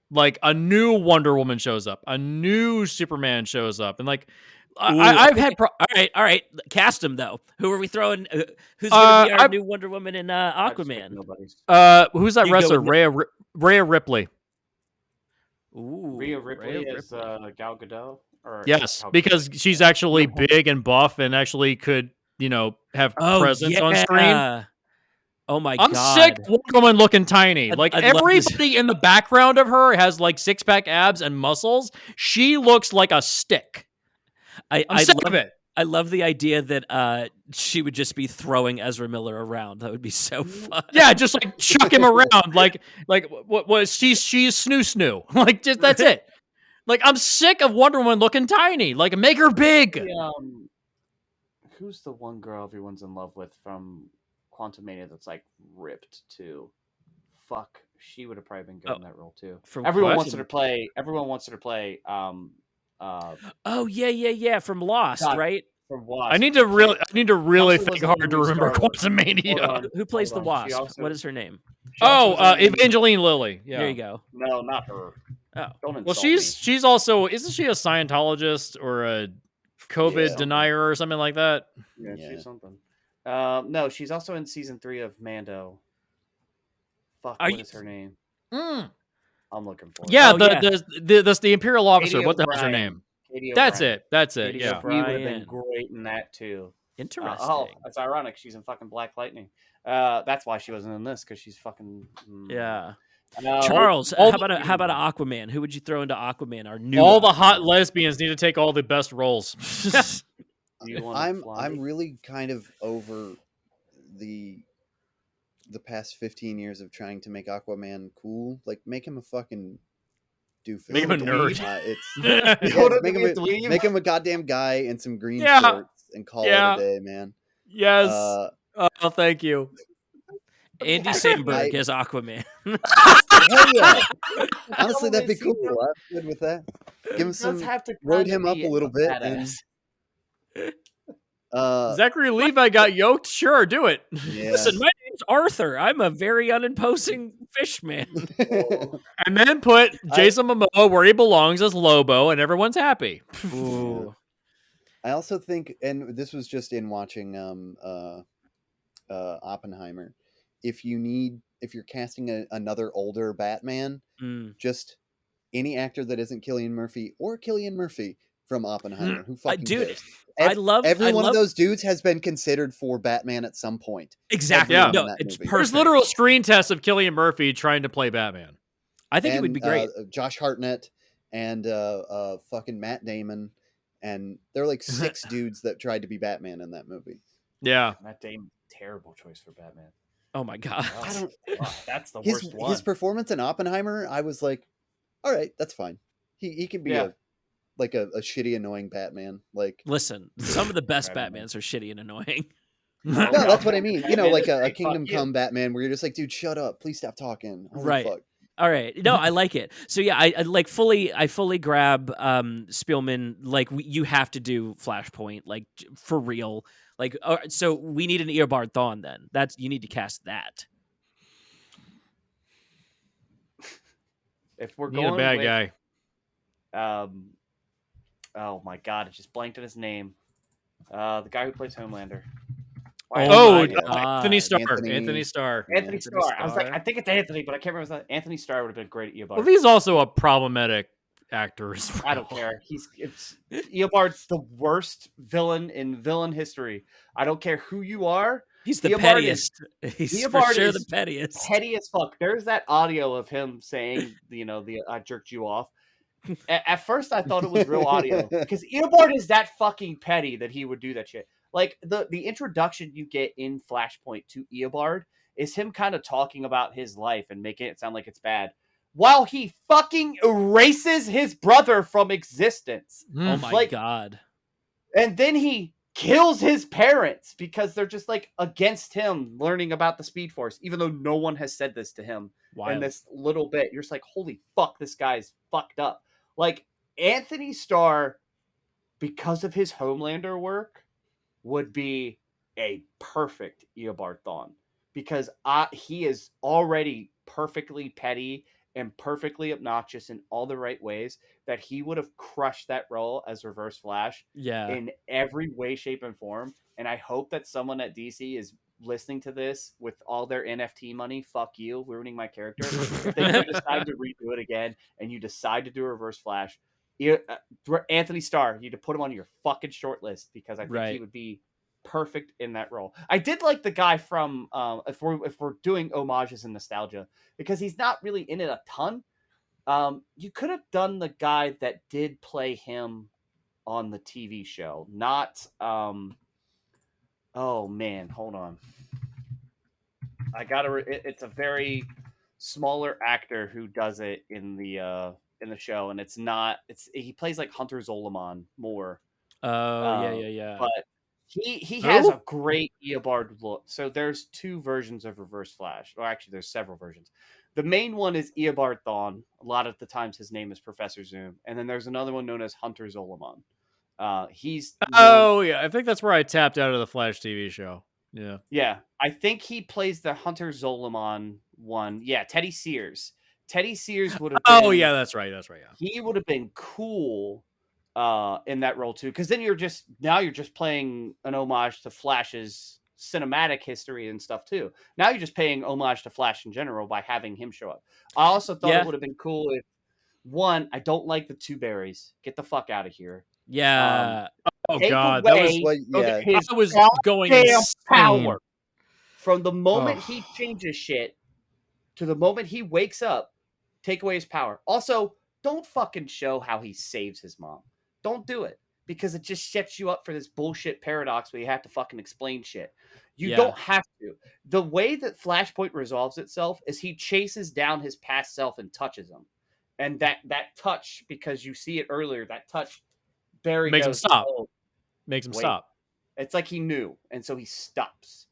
Like a new Wonder Woman shows up, a new Superman shows up, and like I've had all right. Cast him though. Who are we throwing? Who's going to be our new Wonder Woman in Aquaman? Who's that wrestler? Rhea Ripley. Ooh, Rhea Ripley is Gal Gadot. Yes, because she's actually big and buff and actually could have presence on screen. Oh my God! I'm sick of Wonder Woman looking tiny. Like everybody in the background of her has like 6-pack abs and muscles. She looks like a stick. I'm sick of it. I love the idea that she would just be throwing Ezra Miller around. That would be so fun. Yeah, just like chuck him around. Like what was she's snoo. Like just that's it. Like I'm sick of Wonder Woman looking tiny. Like make her big. Who's the one girl everyone's in love with from Quantumania that's like ripped too. Fuck, she would have probably been good Oh, in that role too. from Everyone what? wants her to play. Everyone wants her to play. Oh yeah, from Lost, God, right? from I Wasp. need to really Also think was in hard to Louis remember Star Wars. Hold Quantumania. on. Who plays the Hold on. She Wasp? also- What is her name? she also Oh, was in- Evangeline Lilly. Yeah. There you go. No, not her. Oh, Don't insult Well, me. she's also, isn't she a Scientologist or a COVID Yeah. denier or something like that? Yeah, Yeah. she's something. No, she's also in season 3 of Mando. Fuck, Are what you- is her name? Mm. I'm looking for it. Yeah, Oh, the Imperial officer. Katie What the hell's her O'Brien. name? Katie That's O'Brien. it. That's it. Katie Yeah. She would have been O'Brien. great in that too. Interesting. Oh, that's ironic. She's in fucking Black Lightning. That's why she wasn't in this, because she's fucking. Yeah. Uh, Charles, all how the- about Aquaman? Who would you throw into Aquaman? Our new All the Aquaman? hot lesbians need to take all the best roles. you want I'm Blondie? really kind of over the past 15 years of trying to make Aquaman cool. Like, make him a fucking doofus. Make him a nerd. Make him a goddamn guy in some green Yeah. shorts and call it a day, man. Yes. Uh, Oh, thank you. Andy Samberg as Aquaman. hell yeah. Honestly, that'd be Always cool. seems- I'm good with that. Give him Does some, have to roid kinda him up be a little bit, and badass. Zachary Levi got yoked. Sure, do it. yeah. Listen, my name's Arthur. I'm a very unimposing fish man. And then put Jason Momoa where he belongs as Lobo, and everyone's happy. Ooh. I also think, and this was just in watching Oppenheimer, if you're casting another older Batman, just any actor that isn't Cillian Murphy or Cillian Murphy from Oppenheimer, who fucking Dude, cares? I Every one love- of those dudes has been considered for Batman at some point. Exactly. Yeah. No, in that it's movie. perfect. There's literal screen tests of Cillian Murphy trying to play Batman. I think it would be great. Josh Hartnett and fucking Matt Damon, and there are like 6 dudes that tried to be Batman in that movie. Yeah. Matt Damon, terrible choice for Batman. Oh my god. That's the His worst one. his performance in Oppenheimer, I was like, all right, that's fine. He can be a shitty, annoying Batman. Like, Listen, some of the best Batman. Batmans are shitty and annoying. no, that's what I mean. You know, Batman like is a like, Kingdom fuck you. Come Batman, where you're just like, dude, shut up, please stop talking. Holy Right. fuck. All right. No, I like it. So yeah, I fully grab Spielman. Like you have to do Flashpoint, like for real. Like so we need an Eobard Thawne then. You need to cast that. If we're Need going a bad with, guy. Oh my god, it just blanked on his name. The guy who plays Homelander. Oh, my God. Anthony Starr. Anthony- Anthony Starr. Anthony Starr. I was like, Starr. I think it's Anthony, but I can't remember. Anthony Starr would have been great at Eobard. Well, he's also a problematic actor as well. I don't care. Eobard's the worst villain in villain history. I don't care who you are. He's the Eobard pettiest. He's for Eobard sure is the pettiest. Petty as fuck. There's that audio of him saying, I jerked you off. At first, I thought it was real audio because Eobard is that fucking petty that he would do that shit. Like the introduction you get in Flashpoint to Eobard is him kind of talking about his life and making it sound like it's bad, while he fucking erases his brother from existence. Oh my Like, god. and then he kills his parents because they're just like against him learning about the Speed Force, even though no one has said this to him in this little bit. You're just like, holy fuck, this guy's fucked up. Like, Anthony Starr, because of his Homelander work, would be a perfect Eobard Thawne, because he is already perfectly petty and perfectly obnoxious in all the right ways, that he would have crushed that role as Reverse Flash in every way, shape, and form. And I hope that someone at DC is listening to this with all their NFT money. Fuck you, ruining my character. If they could decide to redo it again and you decide to do a Reverse Flash, Anthony Starr, you need to put him on your fucking short list, because I think he would be perfect in that role. I did like the guy from if we're doing homages and nostalgia, because he's not really in it a ton. You could have done the guy that did play him on the TV show, not oh man, hold on. I gotta. It's a very smaller actor who does it in the show, and it's not. He plays like Hunter Zolomon more. Oh yeah. But He has a great Eobard look. So there's 2 versions of Reverse Flash. Or actually, there's several versions. The main one is Eobard Thawne. A lot of the times his name is Professor Zoom. And then there's another one known as Hunter Zolomon. He's yeah, I think that's where I tapped out of the Flash TV show. Yeah, I think he plays the Hunter Zolomon one. Yeah, Teddy Sears. Teddy Sears would have been. Oh yeah, that's right. Yeah, he would have been cool in that role too, because then you're just playing an homage to Flash's cinematic history and stuff too. Now you're just paying homage to Flash in general by having him show up. I also thought it would have been cool if I don't like the 2 berries. Get the fuck out of here. Yeah. Oh god, that was his I was going power from the moment he changes shit to the moment he wakes up. Take away his power. Also, don't fucking show how he saves his mom. Don't do it, because it just sets you up for this bullshit paradox where you have to fucking explain shit. You don't have to. The way that Flashpoint resolves itself is he chases down his past self and touches him. And that touch, because you see it earlier, that touch, Barry makes goes, him stop. oh, makes him stop. It's like he knew, and so he stops.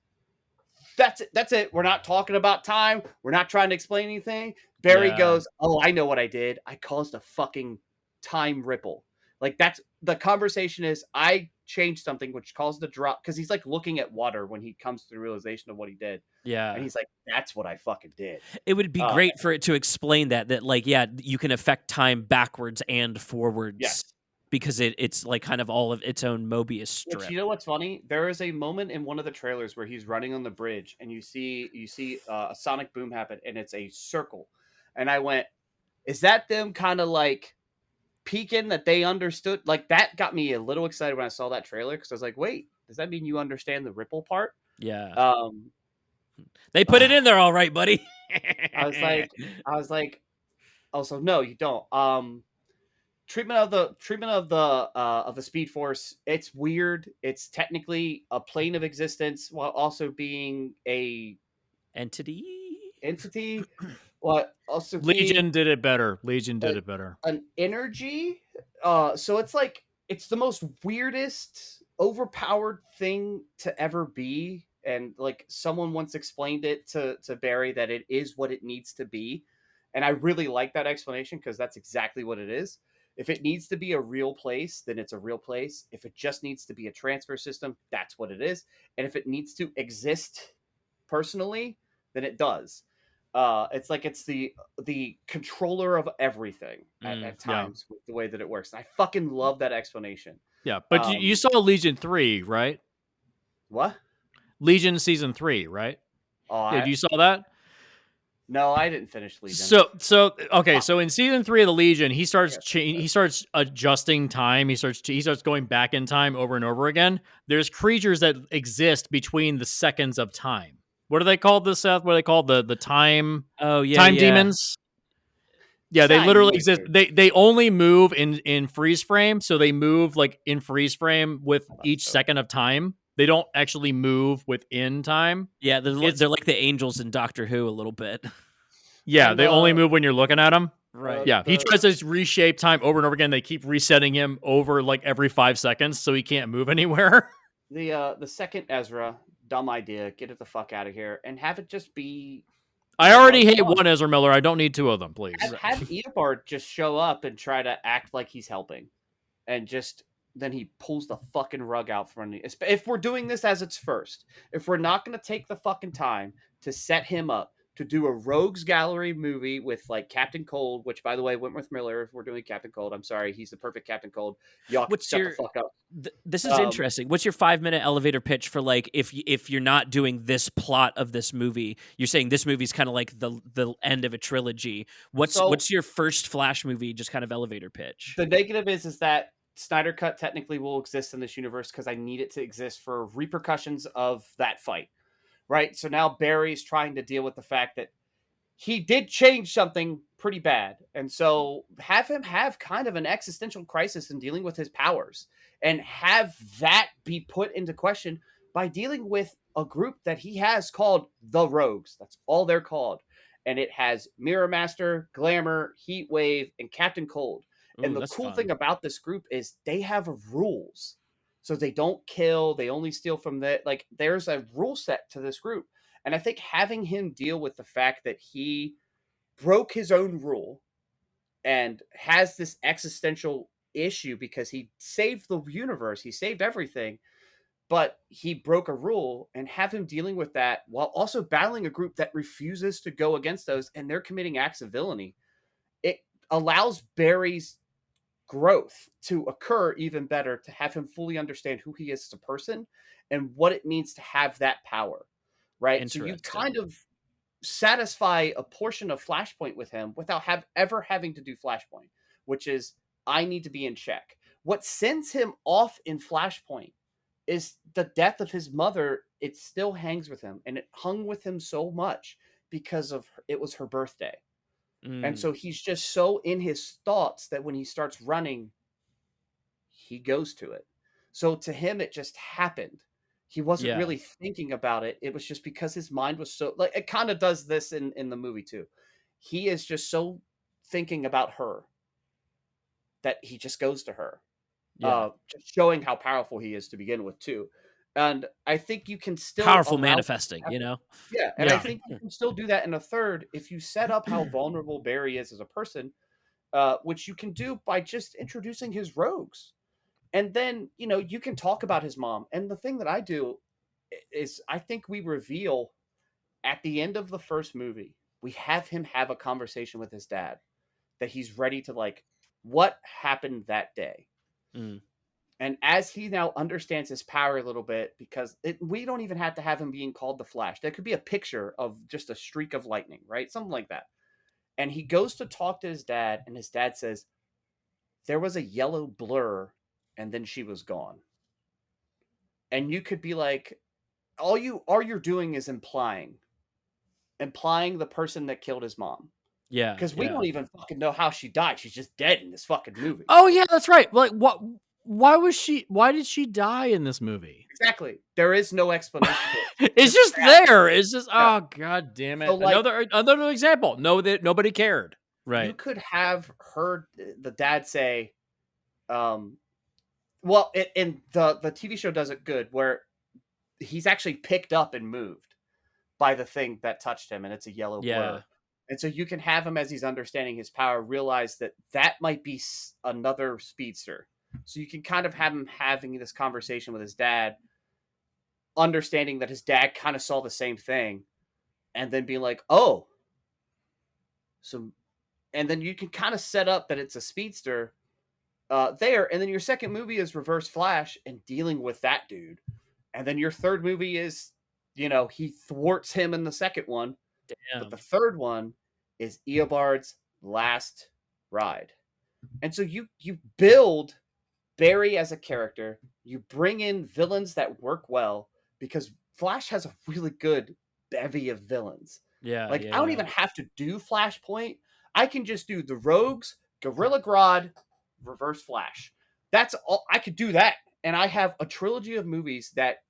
That's it. We're not talking about time. We're not trying to explain anything. Barry goes, oh, I know what I did. I caused a fucking time ripple. Like, that's the conversation is, I changed something which caused a drop, because he's like looking at water when he comes to the realization of what he did. Yeah. And he's like, that's what I fucking did. It would be great for it to explain that like, yeah, you can affect time backwards and forwards. Yes. Because it's like kind of all of its own Mobius strip. Which, you know what's funny? There is a moment in one of the trailers where he's running on the bridge, and you see a sonic boom happen, and it's a circle. And I went, is that them kind of like peeking that they understood? Like, that got me a little excited when I saw that trailer, because I was like, wait, does that mean you understand the ripple part? Yeah. They put it in there all right, buddy. I was like, also, no, you don't. Treatment of the Speed Force, it's weird. It's technically a plane of existence while also being a entity. What also Legion did it better. An energy. So it's like, it's the most weirdest, overpowered thing to ever be. And like, someone once explained it to Barry that it is what it needs to be. And I really like that explanation, because that's exactly what it is. If it needs to be a real place, then it's a real place. If it just needs to be a transfer system, that's what it is. And if it needs to exist personally, then it does. It's like it's the controller of everything at times with the way that it works. And I fucking love that explanation. Yeah, but you saw Legion 3, right? What? Legion season 3, right? Oh, you saw that? No, I didn't finish Legion. So okay. So in season 3 of the Legion, he starts adjusting time. He starts going back in time over and over again. There's creatures that exist between the seconds of time. What are they called, Seth? What are they called? The time? Oh yeah, time demons. Yeah, they literally exist. They only move in freeze frame, so they move like in freeze frame with each second of time. They don't actually move within time. Yeah, they're like the angels in Doctor Who a little bit. Yeah, they only move when you're looking at them. Right. Yeah, he tries to reshape time over and over again. They keep resetting him over like every 5 seconds, so he can't move anywhere. The second Ezra, dumb idea. Get it the fuck out of here and have it just be. I already hate one Ezra Miller. I don't need 2 of them, please. Have Eobard just show up and try to act like he's helping, and just. Then he pulls the fucking rug out from me. If we're doing this as its first, if we're not going to take the fucking time to set him up to do a Rogues Gallery movie with like Captain Cold, which by the way, Wentworth Miller, if we're doing Captain Cold, I'm sorry, he's the perfect Captain Cold. Y'all can shut the fuck up. This is interesting. What's your 5-minute elevator pitch for like if you're not doing this plot of this movie, you're saying this movie's kind of like the end of a trilogy. What's your first Flash movie? Just kind of elevator pitch. The negative is that Snyder Cut technically will exist in this universe because I need it to exist for repercussions of that fight, right? So now Barry's trying to deal with the fact that he did change something pretty bad. And so have him have kind of an existential crisis in dealing with his powers and have that be put into question by dealing with a group that he has called the Rogues. That's all they're called. And it has Mirror Master, Glamour, Heatwave, and Captain Cold. And the cool thing about this group is they have rules. So they don't kill, they only steal from the, like, there's a rule set to this group. And I think having him deal with the fact that he broke his own rule and has this existential issue because he saved the universe, he saved everything, but he broke a rule, and have him dealing with that while also battling a group that refuses to go against those and they're committing acts of villainy. It allows Barry's growth to occur even better, to have him fully understand who he is as a person and what it means to have that power, right? So you kind of satisfy a portion of Flashpoint with him without ever having to do Flashpoint, which is, I need to be in check. What sends him off in Flashpoint is the death of his mother. It still hangs with him, and it hung with him so much because of it was her birthday. And so he's just so in his thoughts that when he starts running, he goes to it. So to him, it just happened. He wasn't really thinking about it. It was just because his mind was so, like, it kind of does this in the movie too. He is just so thinking about her that he just goes to her. Just showing how powerful he is to begin with too. And I think you can still powerful manifesting, you know? Yeah. And I think you can still do that in a third if you set up how vulnerable Barry is as a person, which you can do by just introducing his rogues. And then, you know, you can talk about his mom. And the thing that I do is I think we reveal at the end of the first movie, we have him have a conversation with his dad that he's ready to, like, what happened that day. And as he now understands his power a little bit, because we don't even have to have him being called the Flash. There could be a picture of just a streak of lightning, right? Something like that. And he goes to talk to his dad, and his dad says, there was a yellow blur, and then she was gone. And you could be like, all you're doing is implying the person that killed his mom. Yeah. Because we don't even fucking know how she died. She's just dead in this fucking movie. Oh yeah, that's right. Like, what? Why did she die in this movie? Exactly. There is no explanation. It's just there. It's just, oh god damn it. So, like, another example. No, that nobody cared. Right. You could have heard the dad say, well, in the TV show does it good, where he's actually picked up and moved by the thing that touched him, and it's a yellow blur. And so you can have him, as he's understanding his power, realize that might be another speedster. So you can kind of have him having this conversation with his dad, understanding that his dad kind of saw the same thing, and then be like, oh. So, and then you can kind of set up that it's a speedster there. And then your second movie is Reverse Flash and dealing with that dude. And then your third movie is, you know, he thwarts him in the second one. Damn. But the third one is Eobard's last ride. And so you build Barry as a character. You bring in villains that work well, because Flash has a really good bevy of villains. I don't even have to do Flashpoint. I can just do the Rogues, Gorilla Grodd, Reverse Flash. That's all. I could do that. And I have a trilogy of movies that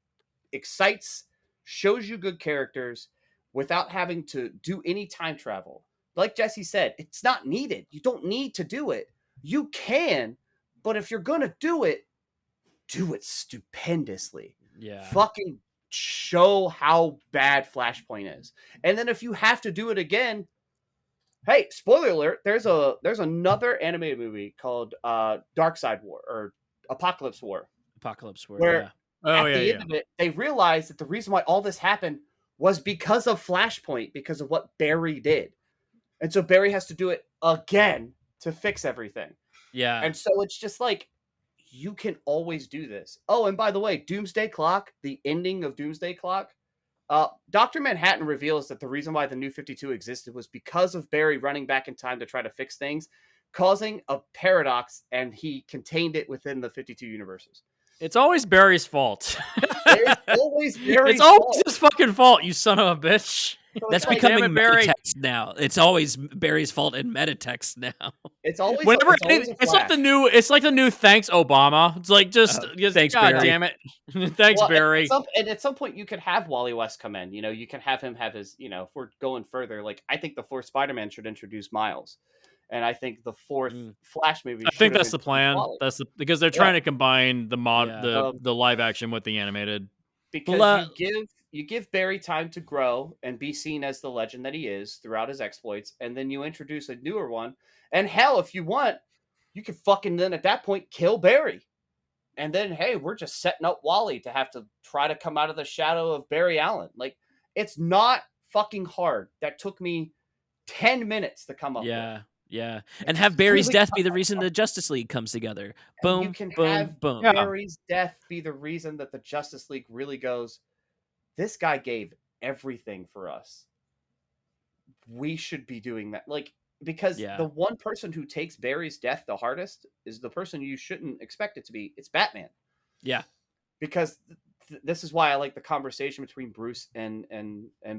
excites, shows you good characters without having to do any time travel. Like Jesse said, it's not needed. You don't need to do it. You can, but if you're going to do it stupendously. Yeah. Fucking show how bad Flashpoint is. And then if you have to do it again, hey, spoiler alert, there's another animated movie called Dark Side War, or Apocalypse War. Where at the end of it, they realized that the reason why all this happened was because of Flashpoint, because of what Barry did. And so Barry has to do it again to fix everything. Yeah. And so it's just like, you can always do this. Oh, and by the way, Doomsday Clock, the ending of Doomsday Clock, Dr. Manhattan reveals that the reason why the New 52 existed was because of Barry running back in time to try to fix things, causing a paradox, and he contained it within the 52 universes. It's always Barry's fault. It's always Barry's It's always his fucking fault, you son of a bitch. That's becoming metatext now. It's always Barry's fault in metatext now. It's always it's like the new thanks Obama. It's like just thanks, God Barry. damn it. Thanks, Barry. And at some point you could have Wally West come in. You know, you can have him have his, you know, if we're going further, like, I think the fourth Spider-Man should introduce Miles. And I think the fourth Flash movie. I think that's the plan. Because they're trying to combine the the live action with the animated. Because you give Barry time to grow and be seen as the legend that he is throughout his exploits, and then you introduce a newer one. And hell, if you want, you can fucking then at that point kill Barry. And then, hey, we're just setting up Wally to have to try to come out of the shadow of Barry Allen. Like, it's not fucking hard. That took me 10 minutes to come up with. Yeah. And have Barry's death be the reason the Justice League comes together. Boom, you can boom, have boom. Barry's death be the reason that the Justice League really goes, this guy gave everything for us. We should be doing that. Like, because the one person who takes Barry's death the hardest is the person you shouldn't expect it to be. It's Batman. Yeah. Because this is why I like the conversation between Bruce and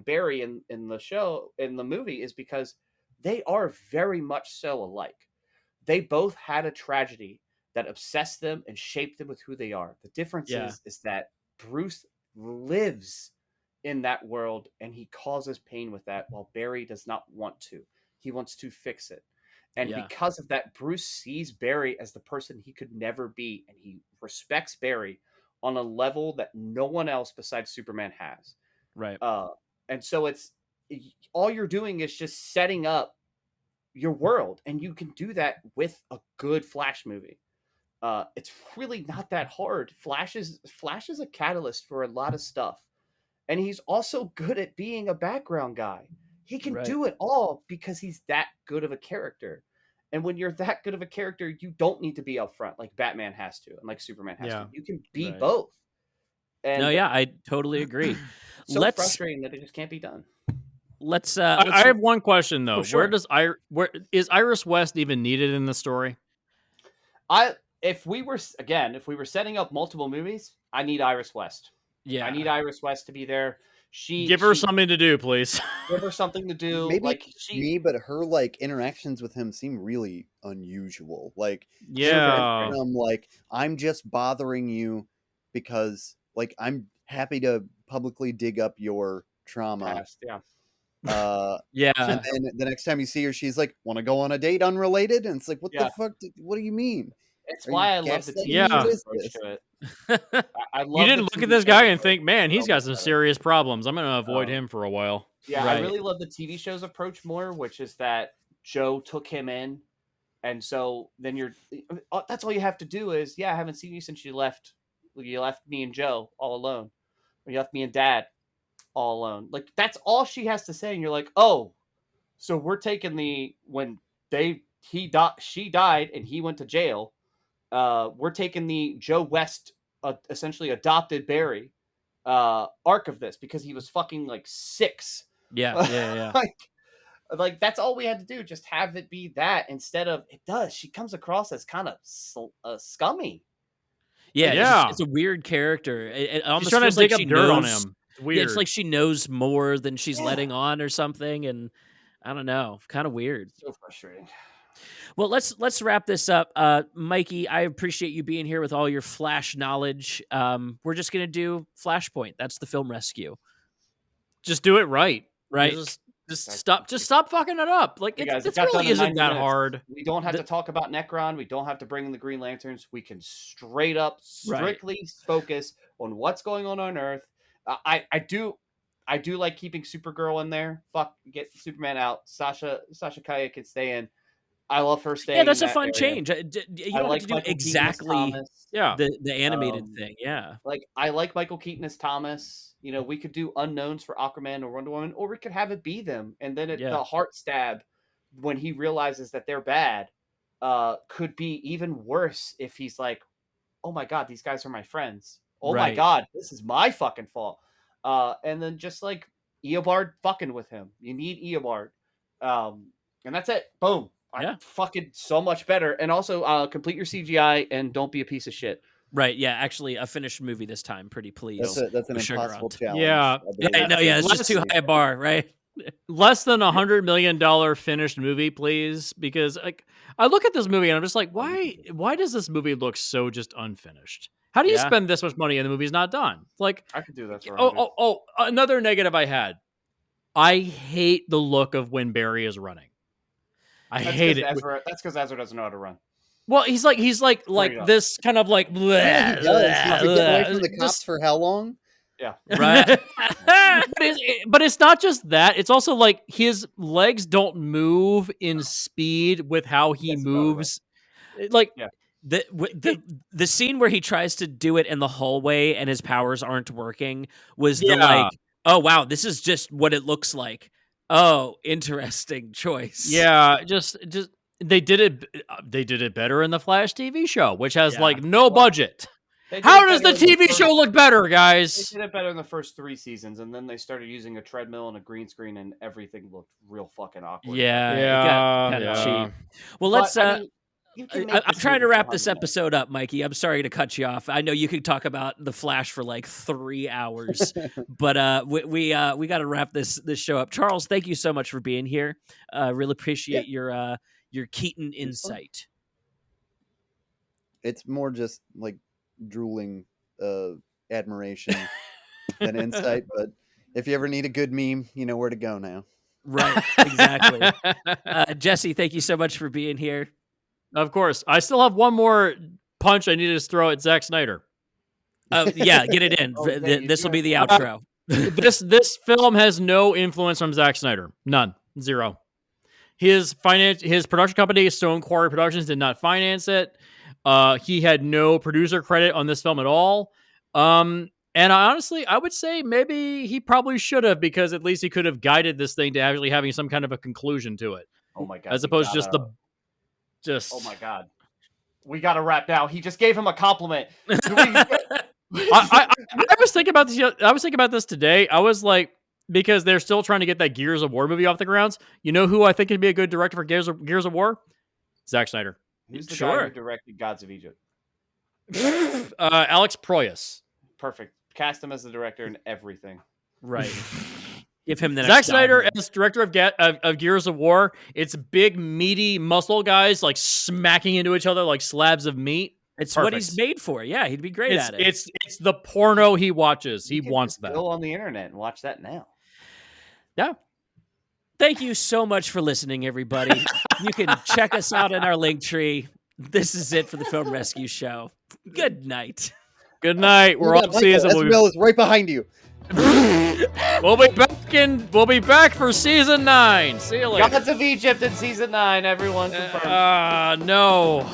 Barry in the show, in the movie, is because they are very much so alike. They both had a tragedy that obsessed them and shaped them with who they are. The difference is that Bruce lives in that world and he causes pain with that, while Barry does not want to. He wants to fix it. And because of that, Bruce sees Barry as the person he could never be, and he respects Barry on a level that no one else besides Superman has. Right. And so it's all you're doing is just setting up your world, and you can do that with a good Flash movie. It's really not that hard. Flash is a catalyst for a lot of stuff, and he's also good at being a background guy. He can do it all because he's that good of a character. And when you're that good of a character, you don't need to be up front like Batman has to, and like Superman has to. You can be both. And I totally agree. Frustrating that it just can't be done. I have one question though. Oh, sure. Where is Iris West even needed in the story? If we were setting up multiple movies, I need Iris West. Yeah, I need Iris West to be there. Give her something to do, please. Give her something to do. Maybe but her interactions with him seem really unusual. I'm I'm just bothering you because I'm happy to publicly dig up your trauma. Past, and then the next time you see her, she's like, "Want to go on a date unrelated?" And it's like, "What the fuck? What do you mean?" It's why I love the TV approach to it. I love you didn't look at this guy and think, man, he's got some serious problems. I'm going to avoid him for a while. Yeah, I really love the TV show's approach more, which is that Joe took him in. And so then that's all you have to do is, I haven't seen you since you left. You left me and Joe all alone. Or you left me and Dad all alone. Like, that's all she has to say. And you're like, oh, so we're taking she died and he went to jail. We're taking the Joe West essentially adopted Barry arc of this because he was fucking 6. Yeah. like that's all we had to do. Just have it be that instead of she comes across as kind of scummy. Yeah. It's a weird character. It almost trying feels to dig like up she dirt on knows, him. It's weird. It's like she knows more than she's letting on or something, and I don't know, kind of weird. So frustrating. Well, let's wrap this up. Mikey, I appreciate you being here with all your Flash knowledge. We're just gonna do Flashpoint. That's the film rescue. Just do it right. Just stop fucking it up. Like it really isn't that hard. We don't have to talk about Necron. We don't have to bring in the Green Lanterns. We can strictly focus on what's going on Earth. I do like keeping Supergirl in there. Get Superman out. Sasha Kaya can stay in. I love her staying. Yeah, that's in a fun area. change. You don't have to do exactly the animated thing. Yeah, I like Michael Keaton as Thomas. We could do unknowns for Aquaman or Wonder Woman, or we could have it be them, and then the heart stab when he realizes that they're bad could be even worse if he's like, "Oh my god, these guys are my friends. Oh my god, this is my fucking fault." And then just Eobard fucking with him. You need Eobard, and that's it. Boom. Fucking so much better. And also complete your CGI and don't be a piece of shit. Right, yeah, actually a finished movie this time, pretty please. That's an impossible challenge. Yeah. It's just too high a bar, right? Less than $100 million finished movie, please. Because I look at this movie and I'm just like, why does this movie look so just unfinished? How do you spend this much money and the movie's not done? I could do that for another negative I had. I hate the look of when Barry is running. I hate it. That's because Ezra doesn't know how to run. Well, he's like this kind of like. Bleh, Yeah, he does. He's been getting away from the cops just, for how long? Yeah. Right. but it's not just that. It's also like his legs don't move in speed with how he moves. Like the scene where he tries to do it in the hallway and his powers aren't working was the like, oh wow, this is just what it looks like. Oh, interesting choice. Yeah, just they did it better in the Flash TV show, which has like no budget. How does the TV show look better, guys? They did it better in the first 3 seasons, and then they started using a treadmill and a green screen, and everything looked real fucking awkward. Yeah, it got kind of cheap. Well, let's. I'm trying to wrap this episode up, Mikey. I'm sorry to cut you off. I know you could talk about the Flash for like 3 hours, but we got to wrap this show up. Charles, thank you so much for being here. Really appreciate your Keaton insight. It's more just like drooling admiration than insight, but if you ever need a good meme, you know where to go now. Right, exactly. Jesse, thank you so much for being here. Of course. I still have one more punch I need to throw at Zack Snyder. Yeah, get it in. This will be the outro. This film has no influence from Zack Snyder. None. Zero. His production company, Stone Quarry Productions, did not finance it. He had no producer credit on this film at all. And I would say maybe he probably should have, because at least he could have guided this thing to actually having some kind of a conclusion to it. Oh my god! As opposed to just. Oh my god! We got to wrap now. He just gave him a compliment. I was thinking about this. I was thinking about this today. I was like, because they're still trying to get that Gears of War movie off the grounds. You know who I think would be a good director for Gears of War? Zack Snyder. Who's the guy who directed Gods of Egypt? Alex Proyas. Perfect. Cast him as the director and everything. Right. Give him the Zack Snyder as director of Gears of War. It's big, meaty muscle guys like smacking into each other like slabs of meat. It's perfect. What he's made for. Yeah, he'd be great at it. It's the porno he watches. He wants that. Go on the internet and watch that now. Yeah. Thank you so much for listening, everybody. You can check us out in our link tree. This is it for the Film Rescue Show. Good night. Good night. We're all season. Esmeralda is right behind you. We'll be back for season 9. See you later. Gods of Egypt in season 9. Everyone confirmed. No.